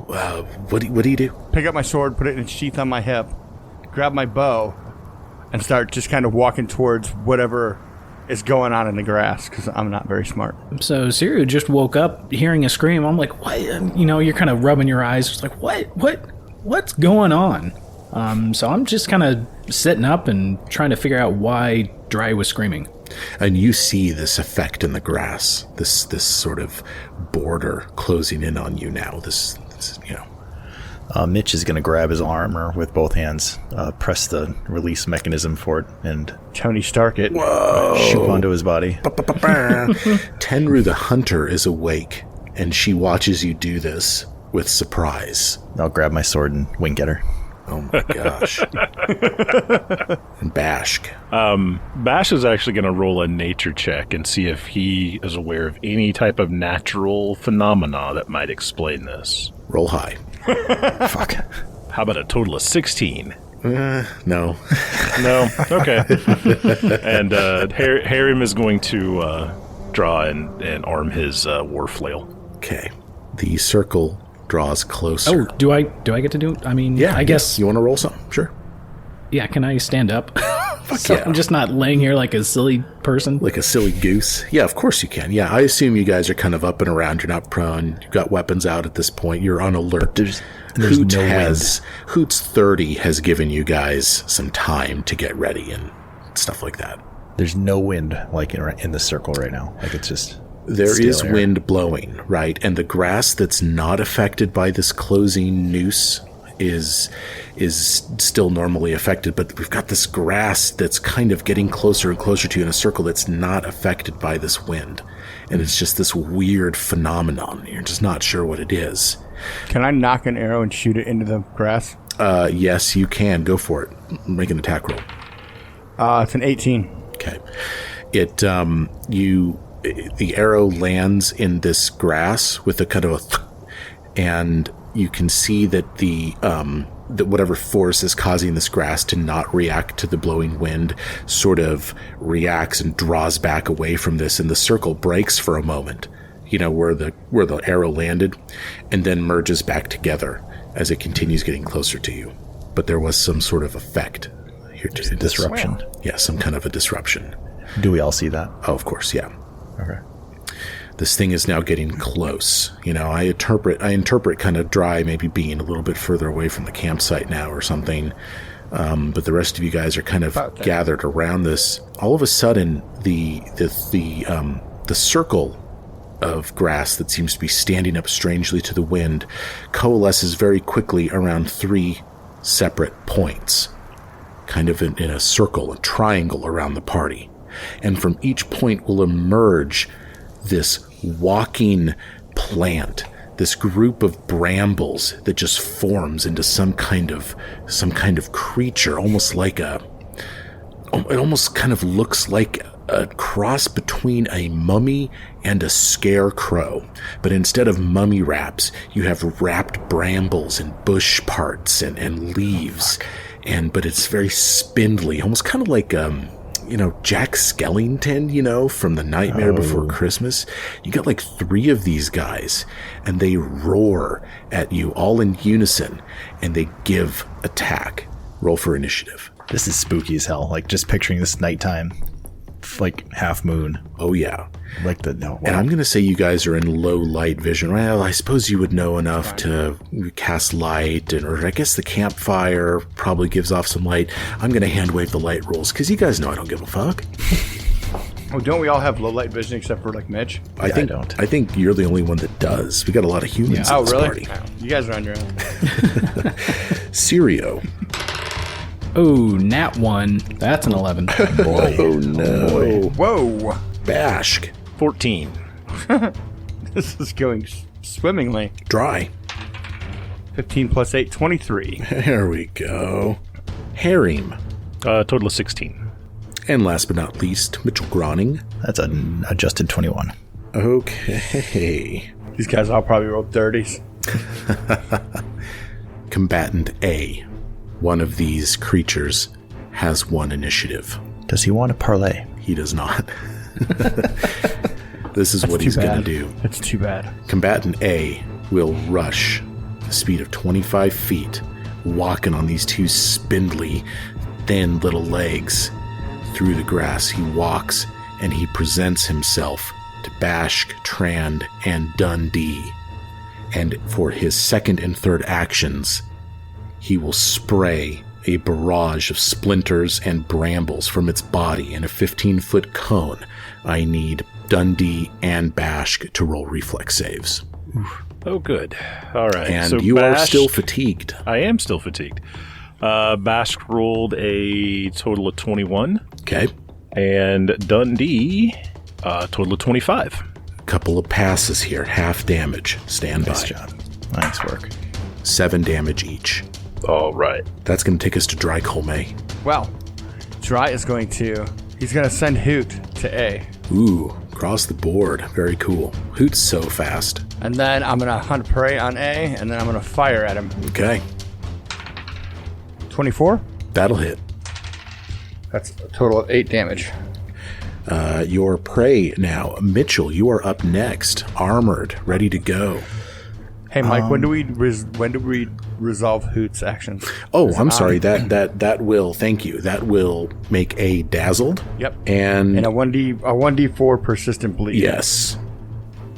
A: What do you do?
D: Pick up my sword, put it in its sheath on my hip, grab my bow, and start just kind of walking towards whatever is going on in the grass, because I'm not very smart.
C: So Siru just woke up hearing a scream. I'm like, what? You're kind of rubbing your eyes. It's like, what's going on? So I'm just kind of sitting up and trying to figure out why Dry was screaming.
A: And you see this effect in the grass, this sort of border closing in on you now. This
B: Mitch is going to grab his armor with both hands, press the release mechanism for it, and
D: Tony Stark it.
B: shoot onto his body.
A: Tenru the hunter is awake, and she watches you do this with surprise.
B: I'll grab my sword and wink at her.
A: Oh my gosh. And Bashk.
E: Bash is actually going to roll a nature check and see if he is aware of any type of natural phenomena that might explain this.
A: Roll high.
B: Fuck.
E: How about a total of 16?
A: No.
E: No? Okay. And Harrim is going to draw and arm his war flail.
A: Okay. The circle draws closer.
C: Oh, do I get to do it? I mean,
A: Yeah,
C: I guess.
A: You want to roll something? Sure.
C: Yeah, can I stand up? So
A: yeah.
C: I'm just not laying here like a silly person.
A: Like a silly goose? Yeah, of course you can. Yeah, I assume you guys are kind of up and around. You're not prone. You've got weapons out at this point. You're on alert.
B: There's
A: Hoot
B: no
A: Hoot's 30 has given you guys some time to get ready and stuff like that.
B: There's no wind like in the circle right now. Like it's just
A: There
B: still
A: is
B: air.
A: wind blowing, right? And the grass that's not affected by this closing noose is still normally affected, but we've got this grass that's kind of getting closer and closer to you in a circle that's not affected by this wind. And it's just this weird phenomenon. You're just not sure what it is.
D: Can I knock an arrow and shoot it into the grass?
A: Yes, you can. Go for it. Make an attack roll.
D: It's an 18.
A: Okay. The arrow lands in this grass with a kind of a and you can see that that whatever force is causing this grass to not react to the blowing wind sort of reacts and draws back away from this, and the circle breaks for a moment, where the arrow landed, and then merges back together as it continues getting closer to you. But there was some sort of effect, Here to
B: Disruption.
A: Yeah, some kind of a disruption.
B: Do we all see that?
A: Oh, of course, yeah.
B: Okay.
A: This thing is now getting close. I interpret kind of dry, maybe being a little bit further away from the campsite now or something. But the rest of you guys are kind of gathered around this. All of a sudden, the circle of grass that seems to be standing up strangely to the wind coalesces very quickly around 3 separate points, kind of in a circle, a triangle around the party. And from each point will emerge this walking plant, this group of brambles that just forms into some kind of creature, almost like it almost kind of looks like a cross between a mummy and a scarecrow. But instead of mummy wraps, you have wrapped brambles and bush parts and leaves. But it's very spindly, almost kind of like Jack Skellington, from The Nightmare Before Christmas. You got like 3 of these guys, and they roar at you all in unison, and they give attack. Roll for initiative.
B: This is spooky as hell. Like, just picturing this nighttime, like half moon.
A: Oh, yeah.
B: Like the no. Wow.
A: And I'm going to say you guys are in low light vision. Well, I suppose you would know enough to cast light, or I guess the campfire probably gives off some light. I'm going to hand wave the light rules because you guys know I don't give a fuck.
D: Oh, don't we all have low light vision except for like Mitch?
A: I think you're the only one that does. We got a lot of humans in this party.
D: Oh, you guys are on your own.
A: Sirio.
C: Oh, nat 1. That's an 11.
A: Boy. Oh, no.
D: Whoa.
A: Bashk.
E: 14.
D: This is going swimmingly.
A: Dry.
D: 15 plus 8, 23.
A: There we go. Harim.
E: Total of 16.
A: And last but not least, Mitchell Groning.
B: That's an adjusted 21.
A: Okay.
D: These guys all probably rolled 30s.
A: Combatant A. One of these creatures has 1 initiative.
B: Does he want to parlay?
A: He does not. This is what he's going to do.
D: That's too bad.
A: Combatant A will rush the speed of 25 feet, walking on these 2 spindly, thin little legs through the grass. He walks and he presents himself to Bashk, Trand, and Dundee. And for his second and third actions, he will spray a barrage of splinters and brambles from its body in a 15-foot cone. I need Dundee and Bashk to roll reflex saves.
E: Oh, good. All right.
A: And
E: so
A: you are
E: Bashk-
A: still fatigued.
E: I am still fatigued. Bashk rolled a total of 21.
A: Okay.
E: And Dundee, total of 25.
A: Couple of passes here. Half damage. Stand
B: Nice
A: by.
B: job. Nice work.
A: 7 damage each.
E: All right.
A: That's going to take us to Dry Colme.
D: Well, Dry is going to... He's going to send Hoot to A.
A: Ooh, across the board. Very cool. Hoot's so fast.
D: And then I'm going to hunt prey on A, and then I'm going to fire at him.
A: Okay.
D: 24?
A: That'll hit.
D: That's a total of 8 damage.
A: Your prey now. Mitchell, you are up next. Armored, ready to go.
D: Hey, Mike, when do we resolve Hoot's actions?
A: Oh,
D: Is it
A: I'm
D: on?
A: sorry. That will, thank you. That will make a dazzled.
D: Yep.
A: And
D: And a 1d4 persistent bleed.
A: yes.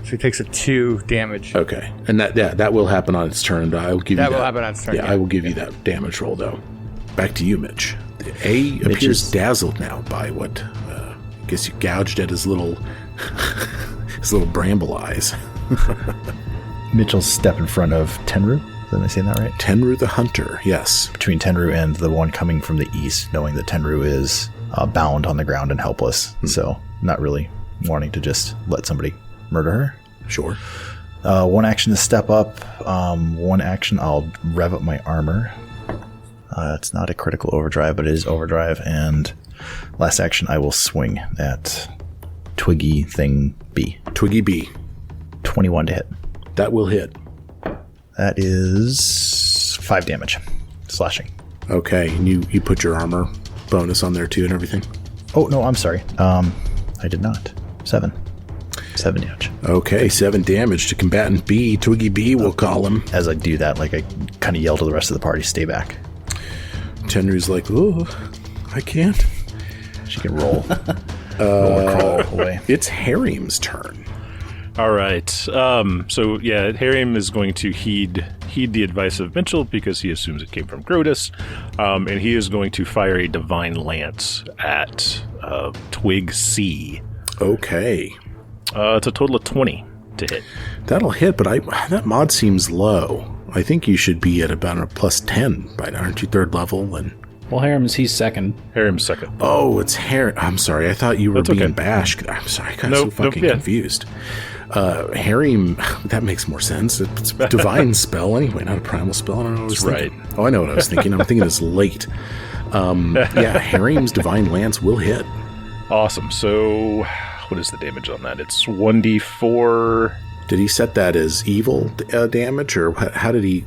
D: So he takes a 2 damage.
A: Okay. And that will happen on its turn. I will give you
D: That
A: that.
D: will happen on its turn,
A: Yeah,
D: yeah.
A: I will give you that damage roll though. Back to you, Mitch. A appears
B: is-
A: dazzled now by what I guess you gouged at his little his little bramble eyes.
B: Mitchell's step in front of Tenru. Am I saying that right?
A: Tenru the Hunter, yes.
B: Between Tenru and the one coming from the east, knowing that Tenru is bound on the ground and helpless. So not really wanting to just let somebody murder her.
A: Sure.
B: One action to step up. One action I'll rev up my armor. It's not a critical overdrive, but it is overdrive. And last action I will swing at Twiggy Thing B.
A: Twiggy B.
B: 21 to hit.
A: That will hit.
B: That is 5 damage. Slashing.
A: Okay. And you put your armor bonus on there too and everything?
B: Oh, no, I'm sorry. I did not. 7 damage.
A: Okay, 7 damage to combatant B. Twiggy B, we'll call him.
B: As I do that, like I kind of yell to the rest of the party, stay back.
A: Tenru's like, ooh. I can't.
B: She can roll. Roll or crawl away.
A: It's Harim's turn.
E: All right. So yeah, Harim is going to heed the advice of Mitchell because he assumes it came from Grotus, and he is going to fire a divine lance at Twig C.
A: Okay.
E: It's a total of 20 to hit.
A: That'll hit, but that mod seems low. I think you should be at about a plus 10 by now. Aren't you third level? And
C: Well, he's second.
E: Harim's second.
A: oh, it's Harim. I'm sorry. I thought you were
E: That's
A: being
E: okay.
A: bashed. I'm sorry. I got
E: Nope,
A: so fucking
E: yeah.
A: confused. Harim, that makes more sense. It's a divine spell anyway, not a primal spell. I don't know what I was
E: That's
A: thinking. Oh, I know what I was thinking. I'm thinking it's late. Yeah, Harim's divine lance will hit.
E: Awesome. So what is the damage on that? It's 1d4.
A: Did he set that as evil damage, or how did he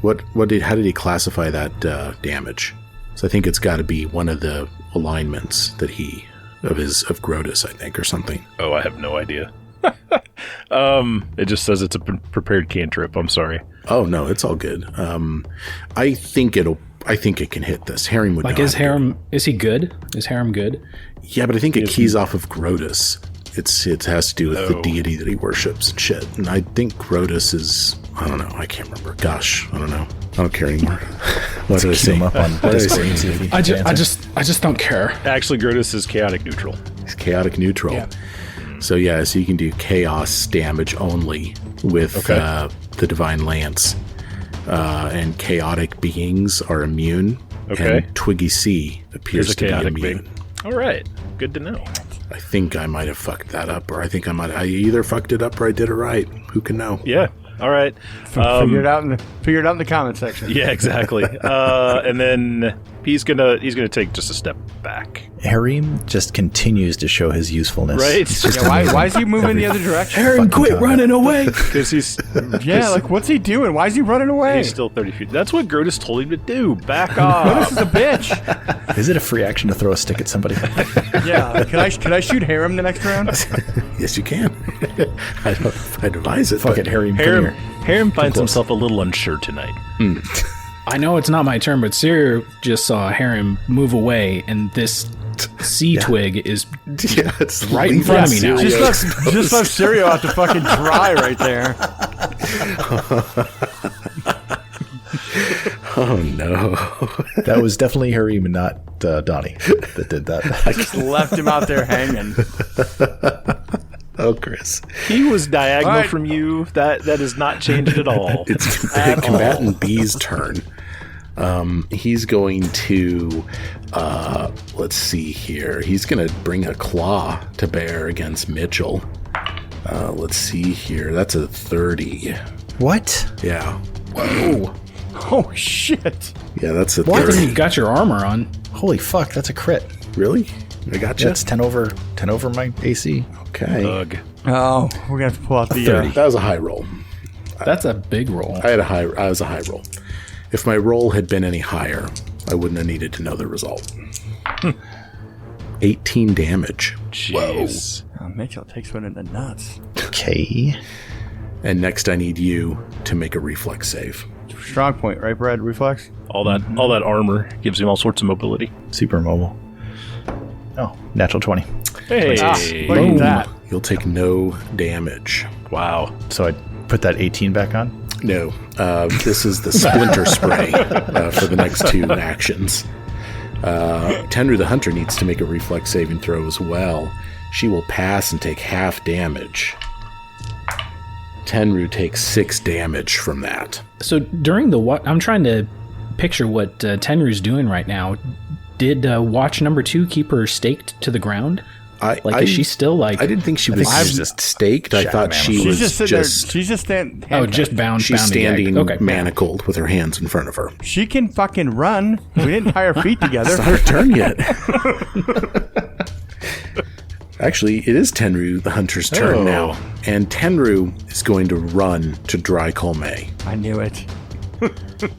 A: classify that damage? So I think it's got to be one of the alignments that of Grotus, I think, or something.
E: Oh, I have no idea. It just says it's a prepared cantrip. I'm sorry.
A: Oh no, it's all good. I think it can hit this. Harim would
C: Like,
A: know
C: is
A: how to do
C: Harim, is he good? Is Harim good?
A: it. Yeah, but I think it keys off of Grotus. It has to do with the deity that he worships and shit. And I think Grotus is, I don't know, I can't remember. Gosh, I don't know. I don't care anymore. What did I say?
B: Him up on
A: What did I
B: Discord
A: say?
B: and see if he
C: I
B: answers.
C: just don't care.
E: Actually, Grotus is chaotic neutral.
A: He's chaotic neutral.
C: Yeah.
A: So yeah, so you can do chaos damage only with the divine lance, and chaotic beings are immune.
E: Okay.
A: And Twiggy C appears
E: Here's a
A: to be
E: chaotic
A: immune.
E: being. All right. Good to know.
A: I think I might have fucked that up, or I either fucked it up or I did it right. Who can know?
E: Yeah. All right.
D: Figure it out in the comment section.
E: Yeah, exactly. And then he's gonna take just a step back.
B: Harim just continues to show his usefulness.
E: Right.
B: It's just
D: Yeah, why is he moving the other direction?
C: Harim, quit running away.
E: Because he's
D: Yeah, what's he doing? Why is he running away?
E: he's still 30 feet. That's what Grotus told him to do. Back off.
D: This is a bitch.
B: Is it a free action to throw a stick at somebody?
D: Yeah. Can I shoot Harim the next round?
A: Yes, you can. I don't know if I'd advise it.
B: Fuck
A: but
B: it, Harim. Come
E: Harim,
B: here.
E: Harim finds himself a little unsure tonight.
C: I know it's not my turn, but Siri just saw Harim move away, and this sea twig is
A: Yeah, it's
C: right in front of me now.
D: Just left Sirio out to fucking dry right there.
A: Oh no.
B: That was definitely Harim and not Donnie that did that.
D: Just left him out there hanging.
A: Oh, Chris.
E: He was diagonal
D: All right.
E: from you. That has not changed at all.
A: It's combatant B's turn. He's going to, let's see here. He's going to bring a claw to bear against Mitchell. Let's see here. That's a 30.
B: What?
A: Yeah.
C: Whoa.
D: Oh shit!
A: Yeah, that's a
C: What?
A: 30.
C: You got your armor on.
B: Holy fuck, that's a crit.
A: Really? I got you.
B: That's 10 over my AC.
A: Okay.
E: Ugh.
D: Oh, we're gonna have to pull out the.
A: That was a high roll.
C: That's a big roll.
A: I was a high roll. If my roll had been any higher, I wouldn't have needed to know the result. 18 damage.
E: Jeez.
D: Oh, Mitchell takes one in the nuts.
B: Okay.
A: And next I need you to make a reflex save.
D: Strong point, right, Brad? Reflex.
E: All that armor gives him all sorts of mobility.
B: Super mobile. Oh, natural 20.
E: Hey.
D: Look at that.
A: You'll take no damage.
E: Wow.
B: So I put that 18 back on?
A: No, this is the splinter spray for the next two actions. Tenru the Hunter needs to make a reflex saving throw as well. She will pass and take half damage. Tenru takes 6 damage from that.
C: So during the I'm trying to picture what Tenru's doing right now. Did watch number 2 keep her staked to the ground? Is she still like?
A: I didn't think she was
B: just
A: staked. I thought she
D: She's
A: was
D: just sitting there. She's just standing.
C: Oh, just bound.
A: she's
C: bound to gag.
A: standing
C: Okay.
A: manacled with her hands in front of her.
D: She can fucking run. We didn't tie her feet together.
A: It's not her turn yet. Actually, it is Tenru the Hunter's turn now. And Tenru is going to run to Dry Colmay.
D: I knew it.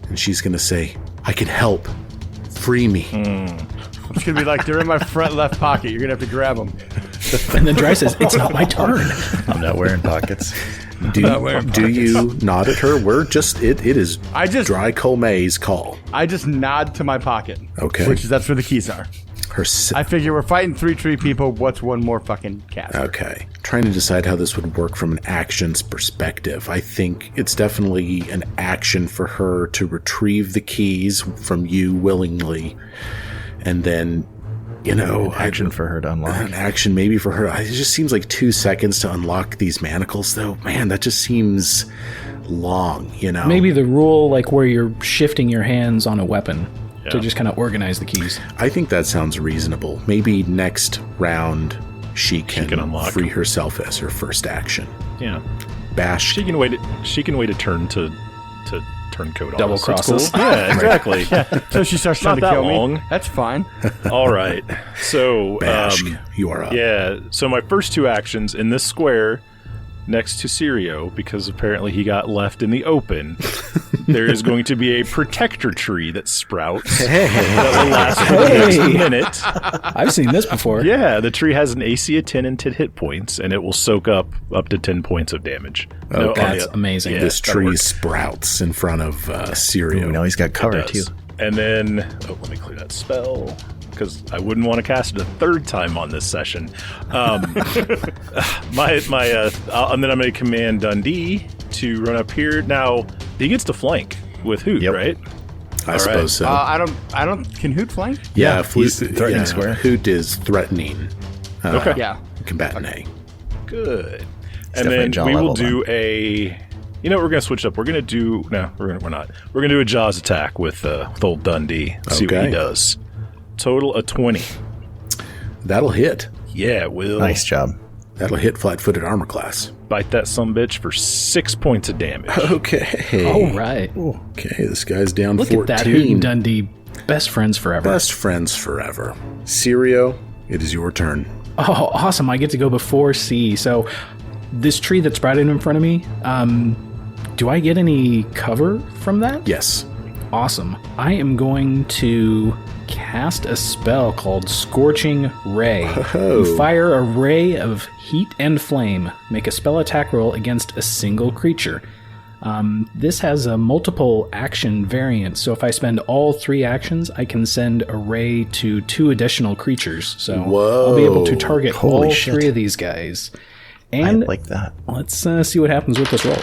A: And she's going to say, I can help. Free me.
D: It's gonna be like they're in my front left pocket. You're gonna have to grab them.
C: And then Dry says, "It's not my turn."
B: I'm not wearing pockets.
A: Do you nod at her? We're just, it is Dry Colmay's call.
D: I just nod to my pocket.
A: Okay.
D: That's where the keys are. I figure we're fighting 3 tree people. What's one more fucking caster?
A: Okay. Trying to decide how this would work from an actions perspective. I think it's definitely an action for her to retrieve the keys from you willingly. And then,
B: action for her to unlock.
A: An action maybe for her. It just seems like 2 seconds to unlock these manacles, though. Man, that just seems long,
C: Maybe the rule, like where you're shifting your hands on a weapon to just kind of organize the keys.
A: I think that sounds reasonable. Maybe next round she can
E: unlock.
A: free herself as her first action.
E: Yeah.
A: Bash.
E: She can wait a turn to turn code on
C: Double
E: us.
C: cross
E: It's
C: us.
E: cool. Yeah, exactly.
D: So she starts trying to
E: Not that
D: kill
E: long.
D: me. That's fine.
E: All right. So
A: Bash, you are up.
E: yeah. So my first 2 actions in this square next to Sirio, because apparently he got left in the open, there is going to be a protector tree that sprouts that will last for the next minute.
C: I've seen this before.
E: Yeah, the tree has an AC of 10 and 10 hit points, and it will soak up to 10 points of damage. No,
C: That's amazing.
E: Yeah,
A: This
E: that
A: tree
E: works.
A: sprouts in front of Sirio.
B: Ooh, now he's got cover
E: It
B: too.
E: does. And then, let me clear that spell, because I wouldn't want to cast it a 3rd time on this session. And then I'm going to command Dundee to run up here. Now, he gets to flank with Hoot,
B: Yep.
E: right?
A: I suppose so.
D: I don't. Can Hoot flank?
A: yeah,
B: he's threatening square.
A: Hoot is threatening.
E: Okay.
D: Yeah.
A: Combatant A.
E: Good. And
B: definitely
E: then
B: jaw
E: we will
B: level
E: do we're going to switch up. We're going to do, no, we're not. We're going to do a Jaws attack with old Dundee. See what
A: Okay.
E: he does. Total of 20.
A: That'll hit.
E: Yeah, it will.
B: Nice job.
A: That'll hit flat-footed armor class.
E: Bite that sumbitch for 6 points of damage.
A: Okay.
C: All right.
A: Okay, this guy's down
C: Look
A: 14.
C: at that. Hoot and Dundee, best friends forever.
A: Best friends forever. Sirio, it is your turn.
C: Oh, awesome. I get to go before C. So this tree that's sprouted in front of me, do I get any cover from that?
A: Yes.
C: Awesome. I am going to cast a spell called Scorching Ray. You fire a ray of heat and flame. Make a spell attack roll against a single creature. This has a multiple action variant, so if I spend all 3 actions, I can send a ray to 2 additional creatures. So I'll be able to target
B: Holy
C: all
B: shit.
C: 3 of these guys.
B: I
C: And
B: like that.
C: let's see what happens with this roll.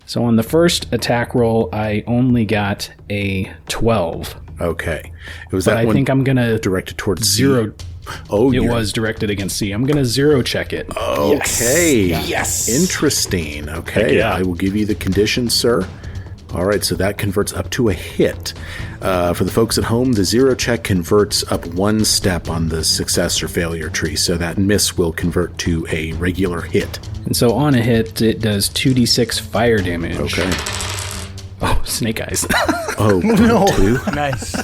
C: So on the first attack roll, I only got a 12.
A: Okay. It was
C: But
A: that
C: I
A: one
C: think I'm going to
A: directed towards C.
C: zero.
A: Oh,
C: It
A: you're-
C: was directed against C. I'm going to zero check it.
A: Okay. Yes. Interesting. Okay.
E: Heck yeah.
A: I will give you the conditions, sir. All right. So that converts up to a hit. For the folks at home, the zero check converts up 1 step on the success or failure tree. So that miss will convert to a regular hit.
C: And so on a hit, it does 2d6 fire damage.
A: Okay.
C: Oh, snake eyes.
A: Oh, no. 2?
D: Nice.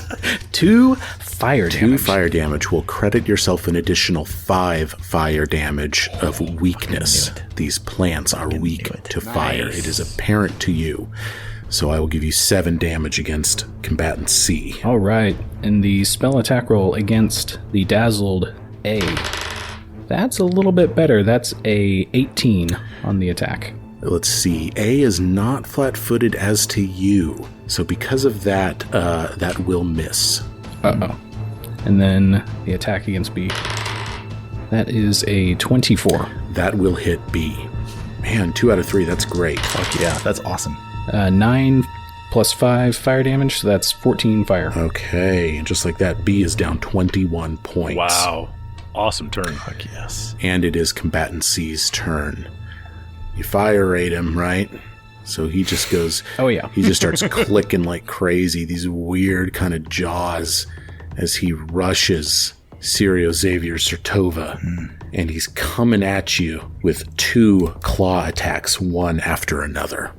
C: 2 fire
A: 2
C: damage.
A: fire damage will credit yourself an additional 5 fire damage of weakness. These plants are weak to fire. It is apparent to you. So I will give you 7 damage against combatant C.
C: All right. And the spell attack roll against the dazzled A. That's a little bit better. That's a 18 on the attack.
A: Let's see. A is not flat-footed as to you. So because of that, that will miss.
C: Uh-oh. And then the attack against B. That is a 24.
A: That will hit B. Man, 2 out of 3. That's great.
B: Fuck yeah, that's awesome.
C: 9 plus 5 fire damage, so that's 14 fire.
A: Okay. And just like that, B is down 21 points.
E: Wow. Awesome turn.
B: Fuck yes.
A: And it is combatant C's turn. You fire rate him, right? So he just goes...
C: Oh, yeah.
A: He just starts clicking like crazy. These weird kind of jaws as he rushes Sirio Xavier Sertova. And he's coming at you with 2 claw attacks, one after another.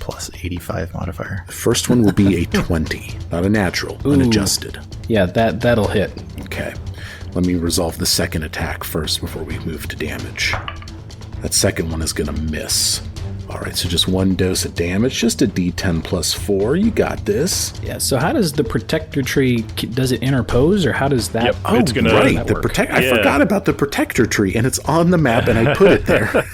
B: Plus 85 modifier.
A: The first one will be a 20. Not a natural, unadjusted.
C: Yeah, that'll hit.
A: Okay. Let me resolve the second attack first before we move to damage. That second one is going to miss. All right, so just 1 dose of damage, just a d10 plus 4. You got this.
C: Yeah, so how does the protector tree, does it interpose, or how does that...
E: Yep.
A: Oh,
E: It's gonna-
A: right.
C: that
A: The
C: work?
A: protect. I
E: Yeah.
A: forgot about the protector tree, and it's on the map, and I put it there.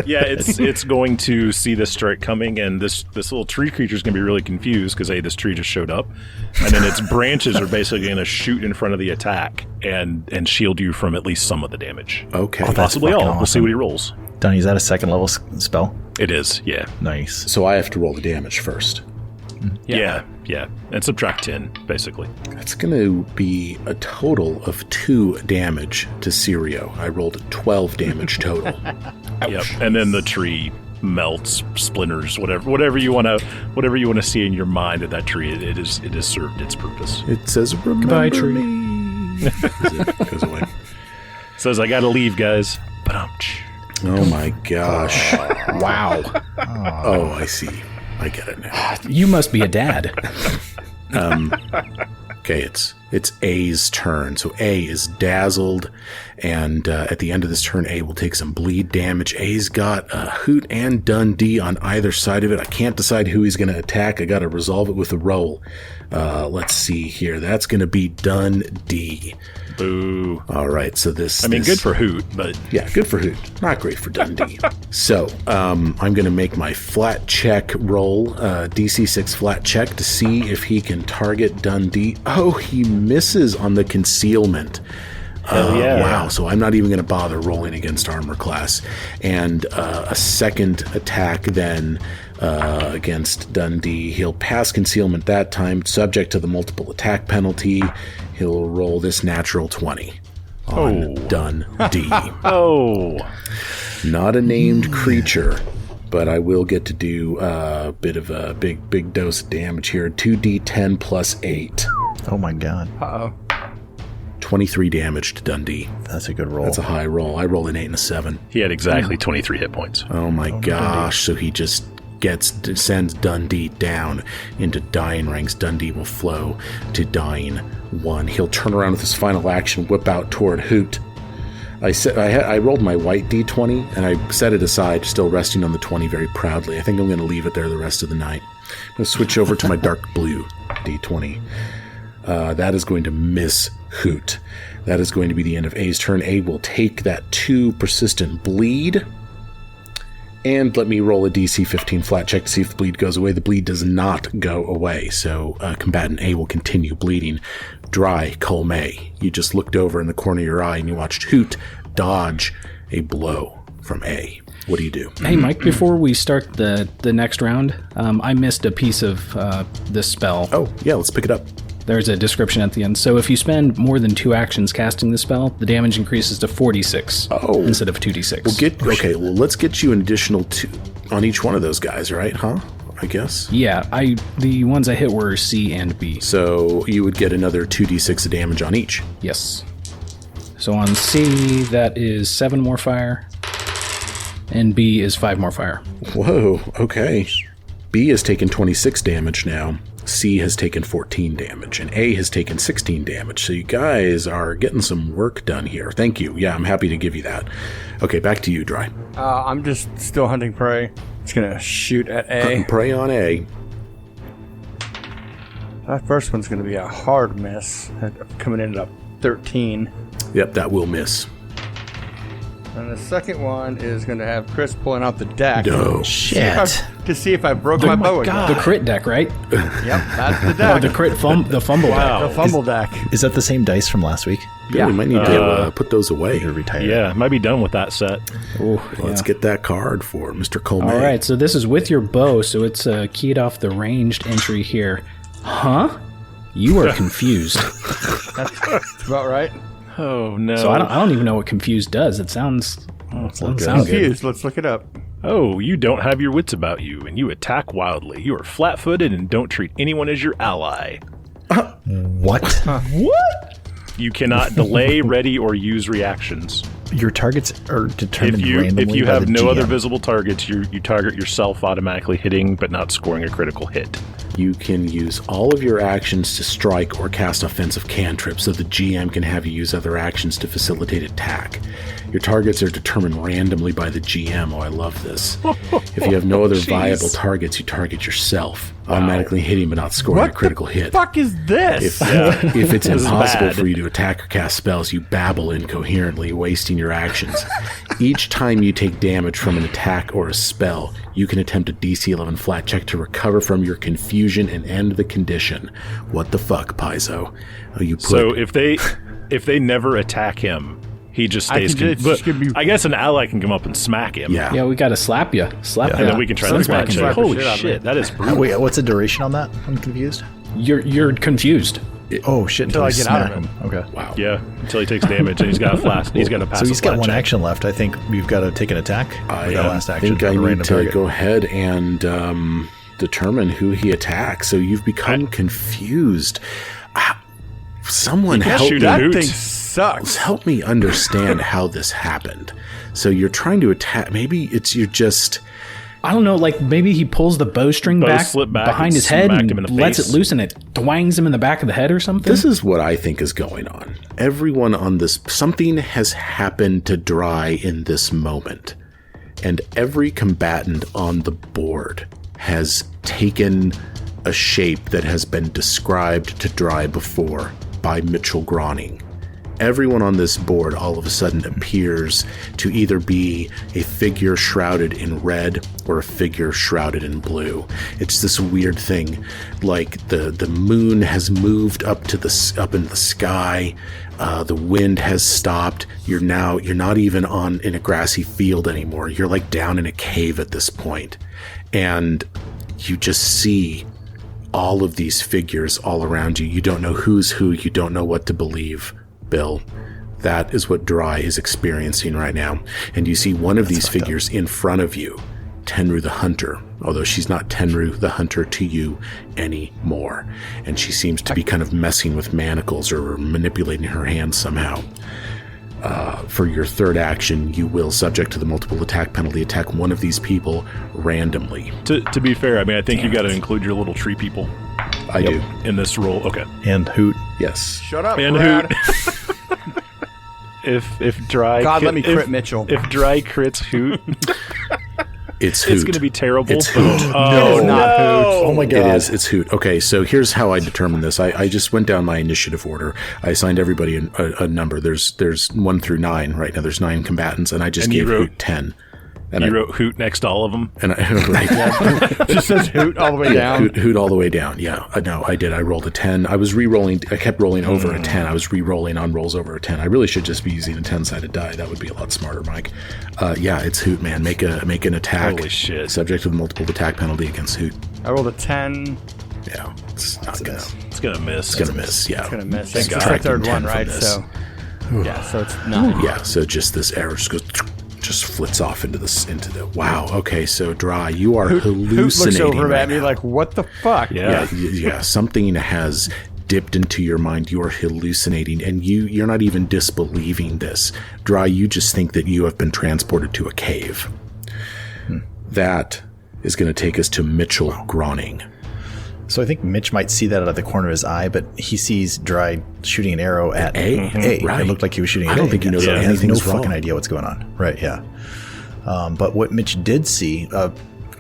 E: Yeah, it's going to see this strike coming, and this little tree creature is going to be really confused because this tree just showed up, and then its branches are basically going to shoot in front of the attack and shield you from at least some of the damage.
A: Okay.
E: Possibly all.
B: fucking
E: We'll see
B: awesome.
E: what he rolls.
B: Donnie, is that a second level spell?
E: It is, yeah.
B: Nice.
A: So I have to roll the damage first.
E: Yeah. And subtract 10, basically.
A: That's going to be a total of 2 damage to Sirio. I rolled 12 damage total.
E: Yep. And then the tree melts, splinters, whatever you want to see in your mind of that tree. It is served its purpose.
A: It says, remember
C: Goodbye, tree.
A: me. It goes away.
E: Says I gotta leave, guys. But
A: Oh my gosh.
C: Wow.
A: Oh, I see. I get it now.
C: You must be a dad.
A: Okay, it's A's turn. So A is dazzled, and at the end of this turn, A will take some bleed damage. A's got Hoot and Dundee on either side of it. I can't decide who he's going to attack. I got to resolve it with a roll. Let's see here. That's going to be Dundee.
E: boo.
A: All right, so this...
E: I mean, good for Hoot, but...
A: Yeah, good for Hoot. Not great for Dundee. So, I'm going to make my flat check roll, DC 6 flat check, to see if he can target Dundee. Oh, he misses on the concealment.
E: Hell yeah.
A: Wow, so I'm not even going to bother rolling against armor class. And a second attack then against Dundee. He'll pass concealment that time, subject to the multiple attack penalty. He'll roll this natural 20 on Dundee.
E: Oh.
A: Not a named creature, but I will get to do a bit of a big dose of damage here. 2d10 plus 8.
B: Oh my god.
D: Uh-oh.
A: 23 damage to Dundee.
B: That's a good roll.
A: That's a high roll. I rolled an 8 and a 7.
E: He had exactly 23 hit points.
A: Oh my gosh. So he just sends Dundee down into dying ranks. Dundee will flow to dying 1. He'll turn around with his final action, whip out toward Hoot. I rolled my white d20 and I set it aside, still resting on the 20 very proudly. I think I'm going to leave it there the rest of the night. I'm going to switch over to my dark blue d20. That is going to miss Hoot. That is going to be the end of A's turn. A will take that 2 persistent bleed. And let me roll a DC 15 flat check to see if the bleed goes away. The bleed does not go away, so combatant A will continue bleeding. Dry, Colmay. You just looked over in the corner of your eye and you watched Hoot dodge a blow from A. What do you do?
C: Hey, Mike, before we start the next round, I missed a piece of this spell.
A: Oh, yeah, let's pick it up.
C: There's a description at the end. So if you spend more than 2 actions casting the spell, the damage increases to 46 instead of 2d6.
A: Well, let's get you an additional 2 on each one of those guys, right? Huh? I guess.
C: Yeah, the ones I hit were C and B.
A: So you would get another 2d6 of damage on each.
C: Yes. So on C, that is 7 more fire, and B is 5 more fire.
A: Whoa, okay. B has taken 26 damage now. C has taken 14 damage, and A has taken 16 damage. So you guys are getting some work done here. Thank you. Yeah, I'm happy to give you that. Okay, back to you, Dry.
D: I'm just still hunting prey. It's going to shoot at A.
A: Hunting prey on A.
D: That first one's going to be a hard miss. Coming in at a 13.
A: Yep, that will miss.
D: And the second one is going to have Chris pulling out the deck.
A: No.
B: Shit.
D: To see if I broke my bow again.
C: The crit deck, right?
D: Yep, that's the
C: Oh,
D: deck.
C: the fumble deck.
D: The fumble deck.
B: Is that the same dice from last week?
A: Yeah, we might need to put those away.
B: You're retired.
E: Yeah, might be done with that set.
A: Let's get that card for Mr. Coleman.
C: All right, so this is with your bow, so it's keyed off the ranged entry here. Huh? You are confused.
D: That's about right.
E: Oh, no.
C: So I don't even know what confused does. It sounds sound good.
D: Confused. Let's look it up.
E: Oh, you don't have your wits about you, and you attack wildly. You are flat-footed and don't treat anyone as your ally.
B: What?
E: What? You cannot delay, ready, or use reactions.
B: Your targets are determined randomly.
E: If you
B: by
E: have
B: the
E: no
B: GM.
E: other visible targets, you target yourself automatically hitting, but not scoring a critical hit.
A: You can use all of your actions to strike or cast offensive cantrips, so the GM can have you use other actions to facilitate attack. Your targets are determined randomly by the GM. Oh, I love this. If you have no other viable targets, you target yourself, automatically hitting but not scoring a critical hit.
D: Fuck is this?
A: If it's
E: This is
A: impossible
E: bad.
A: for you to attack or cast spells, you babble incoherently, wasting your actions. Each time you take damage from an attack or a spell, you can attempt a DC 11 flat check to recover from your confusion and end the condition. What the fuck, Paizo? Oh, you put...
E: So if they never attack him, he just stays. I guess an ally can come up and smack him.
A: Yeah,
C: we got to slap you. Slap
E: and then we can try to smack him. Holy
D: shit,
E: shit, that is brutal.
B: Wait, what's the duration on that? I'm confused.
C: You're confused.
B: Oh shit!
D: Until I get out of
B: him. Okay.
A: Wow.
E: Yeah, until he takes damage and he's got a flash. He's got to pass.
B: So he's got one
E: check.
B: action left. I think we've got to take an attack.
A: I
B: last action
A: think I
B: on a
A: need
B: random
A: to
B: target.
A: go ahead and determine who he attacks. So you've become confused. Someone help me.
D: That
E: Hoot.
D: thing sucks.
A: Help me understand how this happened. So you're trying to attack. Maybe you're just...
C: I don't know, like maybe he pulls the bowstring
E: slip back
C: behind
E: and
C: his head
E: smacked
C: and
E: him in the
C: lets
E: face.
C: it loose and it twangs him in the back of the head or something.
A: This is what I think is going on. Everyone on this... Something has happened to Dry in this moment. And every combatant on the board has taken a shape that has been described to Dry before by Mitchell Groning. Everyone on this board all of a sudden appears to either be a figure shrouded in red or a figure shrouded in blue. It's this weird thing, like the moon has moved up in the sky. The wind has stopped. You're not even in a grassy field anymore. You're like down in a cave at this point, and you just see all of these figures all around you. You don't know who's who. You don't know what to believe. Bill, that is what Dry is experiencing right now. And you see one of these figures in front of you, Tenru the Hunter, although she's not Tenru the Hunter to you anymore. And she seems to be kind of messing with manacles or manipulating her hands somehow. For your third action, you will, subject to the multiple attack penalty, attack one of these people randomly.
E: To be fair, I mean, I think you got to include your little tree people.
A: I do.
E: In this roll. Okay.
B: And Hoot.
A: Yes.
D: Shut up,
E: And
D: Brad.
E: Hoot. If Dry...
D: God, let me crit Mitchell.
E: If Dry crits Hoot...
A: It's Hoot.
E: It's going to be terrible.
A: It's Hoot.
E: No,
D: It's not Hoot.
B: Oh my god.
A: It is. It's Hoot. Okay, so here's how I determined this. I just went down my initiative order. I assigned everybody a number. There's 1 through 9 right now. There's 9 combatants, and I just gave Hoot 10. And
E: you wrote Hoot next to all of them?
A: And I
D: Just says Hoot all the way down.
A: Hoot all the way down. Yeah, no, I did. I rolled a 10. I was re-rolling. I kept rolling over a 10. I was re-rolling on rolls over a 10. I really should just be using a 10-sided die. That would be a lot smarter, Mike. Yeah, it's Hoot, man. Make an attack.
E: Holy shit.
A: Subject to the multiple attack penalty against Hoot.
D: I rolled a 10.
A: Yeah, it's not gonna.
E: It's going to miss.
A: It's gonna miss. Yeah,
D: It's going to miss.
A: Thank
D: It's
A: God.
D: the third one,
A: Subtracting 10
D: right?
A: from this.
D: So, yeah, so it's 9.
A: Yeah, so just this arrow just flits off into the wow. Okay, so Dry, you are
D: Hoot
A: hallucinating
D: looks over
A: right
D: at me
A: now.
D: like, what the fuck?
E: Yeah.
A: Yeah, something has dipped into your mind. You are hallucinating, and you're not even disbelieving this. Dry, you just think that you have been transported to a cave. That is going to take us to Mitchell Groning.
B: So I think Mitch might see that out of the corner of his eye, but he sees Dry shooting an arrow at
A: A. Right.
B: It looked like he was shooting at
A: I
B: A.
A: don't think he knows
B: He has
A: anything's
B: no
A: wrong.
B: fucking idea what's going on. Right, yeah. But what Mitch did see,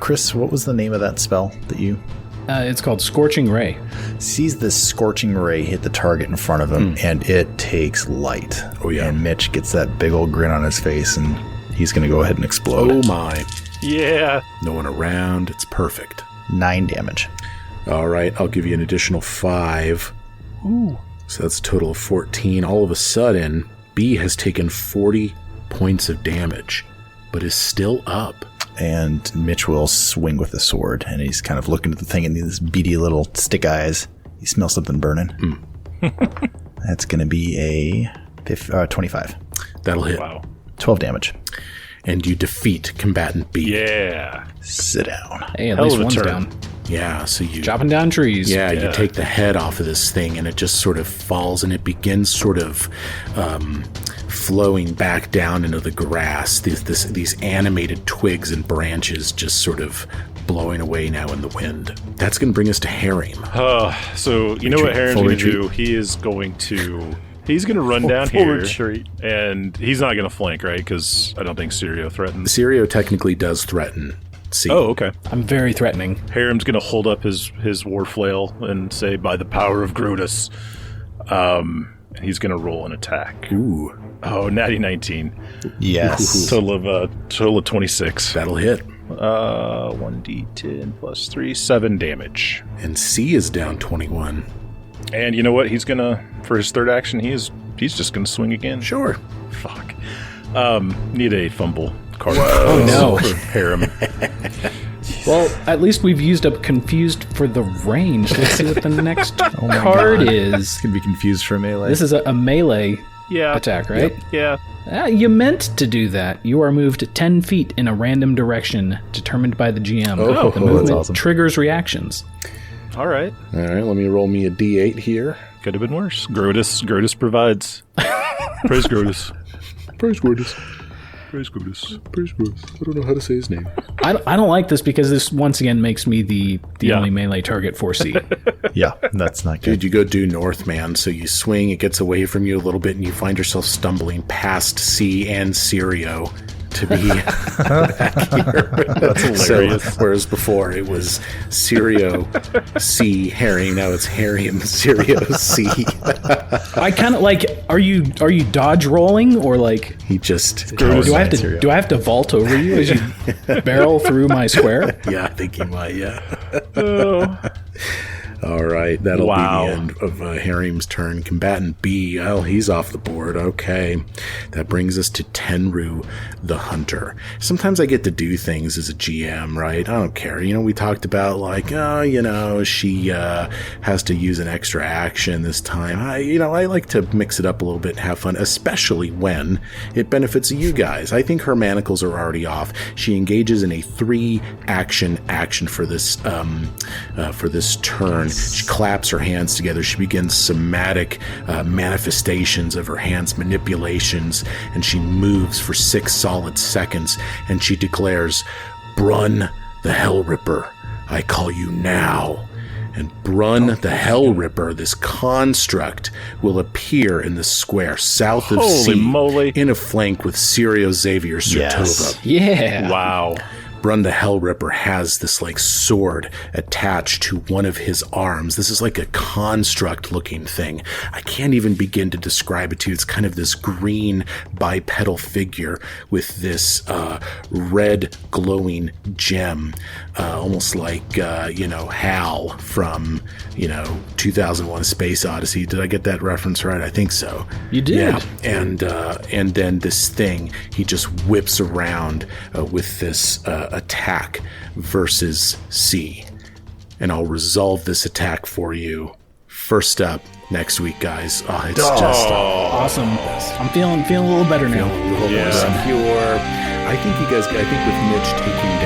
B: Chris, what was the name of that spell that you...
C: It's called Scorching Ray.
B: Sees this scorching ray hit the target in front of him, and it takes light.
A: Oh, yeah.
B: And Mitch gets that big old grin on his face, and he's going to go ahead and explode.
A: Oh my.
E: Yeah.
A: No one around. It's perfect.
B: 9 damage.
A: All right, I'll give you an additional 5. Ooh. So that's a total of 14. All of a sudden, B has taken 40 points of damage, but is still up.
B: And Mitch will swing with the sword, and he's kind of looking at the thing in these beady little stick eyes. He smells something burning. That's going to be a 25.
A: That'll hit.
E: Wow.
B: 12 damage.
A: And you defeat combatant B.
E: Yeah.
B: Sit down.
C: Hey, at
E: Hell
C: least
E: of a
C: one's
E: turn.
C: down.
A: Yeah, so you...
C: Chopping down trees.
A: Yeah,
E: Yeah.
A: you take the head off of this thing, and it just sort of falls, and it begins sort of flowing back down into the grass. These animated twigs and branches just sort of blowing away now in the wind. That's going to bring us to Harim.
E: So you know what Heron's
B: Full
E: going to
B: retreat.
E: do? He's going to run down
D: Full
E: here,
D: retreat.
E: and he's not going to flank, right? Because I don't think Sirio threatens.
A: Sirio technically does threaten C.
E: Oh, okay.
C: I'm very threatening.
E: Harim's going to hold up his war flail and say, "By the power of Grudus," and He's going to roll an attack.
A: Ooh,
E: Oh, natty 19.
B: Yes.
E: Total of 26.
A: that'll hit.
E: 1d10 plus 3, 7 damage.
A: And C is down 21.
E: And you know what? He's gonna, for his third action, he's just gonna swing again.
A: Sure.
E: Fuck. Need a fumble card.
C: Oh, no.
E: For Harem.
C: Well, at least we've used up Confused for the range. Let's see what the next
B: my
C: card
B: God.
C: is.
B: Can be confused for melee.
C: This is a melee
E: Yeah.
C: attack, right?
E: Yeah.
C: You meant to do that. You are moved 10 feet in a random direction determined by the GM.
A: Oh,
C: the
A: that's
C: movement
B: awesome.
C: triggers reactions.
E: All right.
A: All right, let me roll me a D8 here.
E: Could have been worse. Grotus provides. Praise Grotus.
A: Praise Gorgeous.
E: Praise Grotus.
A: Praise Gorgeous. I don't know how to say his name.
C: I don't like this because this once again makes me the
E: Yeah.
C: only melee target for C.
B: Yeah, that's not
A: Dude,
B: good.
A: you go due north, man. So you swing, it gets away from you a little bit, and you find yourself stumbling past C and Sirio to be back here.
E: That's hilarious.
A: So, whereas before it was Sirio C Harry, now it's Harry and Sirio C.
C: I kind of like. Are you dodge rolling or like?
A: He just
C: Do I have to
B: Sirio.
C: do I have to vault over you as you barrel through my square?
A: Yeah, I think he might. Yeah. All right, that'll
E: Wow.
A: be the end of Harim's turn. Combatant B, oh, he's off the board. Okay, that brings us to Tenru, the Hunter. Sometimes I get to do things as a GM, right? I don't care. You know, we talked about like, oh, you know, she has to use an extra action this time. I like to mix it up a little bit and have fun, especially when it benefits you guys. I think her manacles are already off. She engages in a 3-action for this turn. She claps her hands together. She begins somatic manifestations of her hands, manipulations, and she moves for 6 solid seconds, and she declares, "Brun the Hell Ripper, I call you now." And Brun the Hell Ripper, this construct, will appear in the square south of
E: Holy
A: C,
E: moly.
A: in a flank with Sirio Xavier Sertova.
B: Yes.
C: Yeah.
E: Wow.
A: Brun the Hell Ripper has this like sword attached to one of his arms. This is like a construct looking thing. I can't even begin to describe it to you. It's kind of this green bipedal figure with this red glowing gem, almost like, Hal from, 2001 A Space Odyssey. Did I get that reference right? I think so.
C: You did.
A: Yeah. And then this thing, he just whips around with this attack versus C. And I'll resolve this attack for you first up next week, guys. Oh, it's just
C: Awesome. I'm feeling a little better now.
A: a little more secure. I think with Mitch taking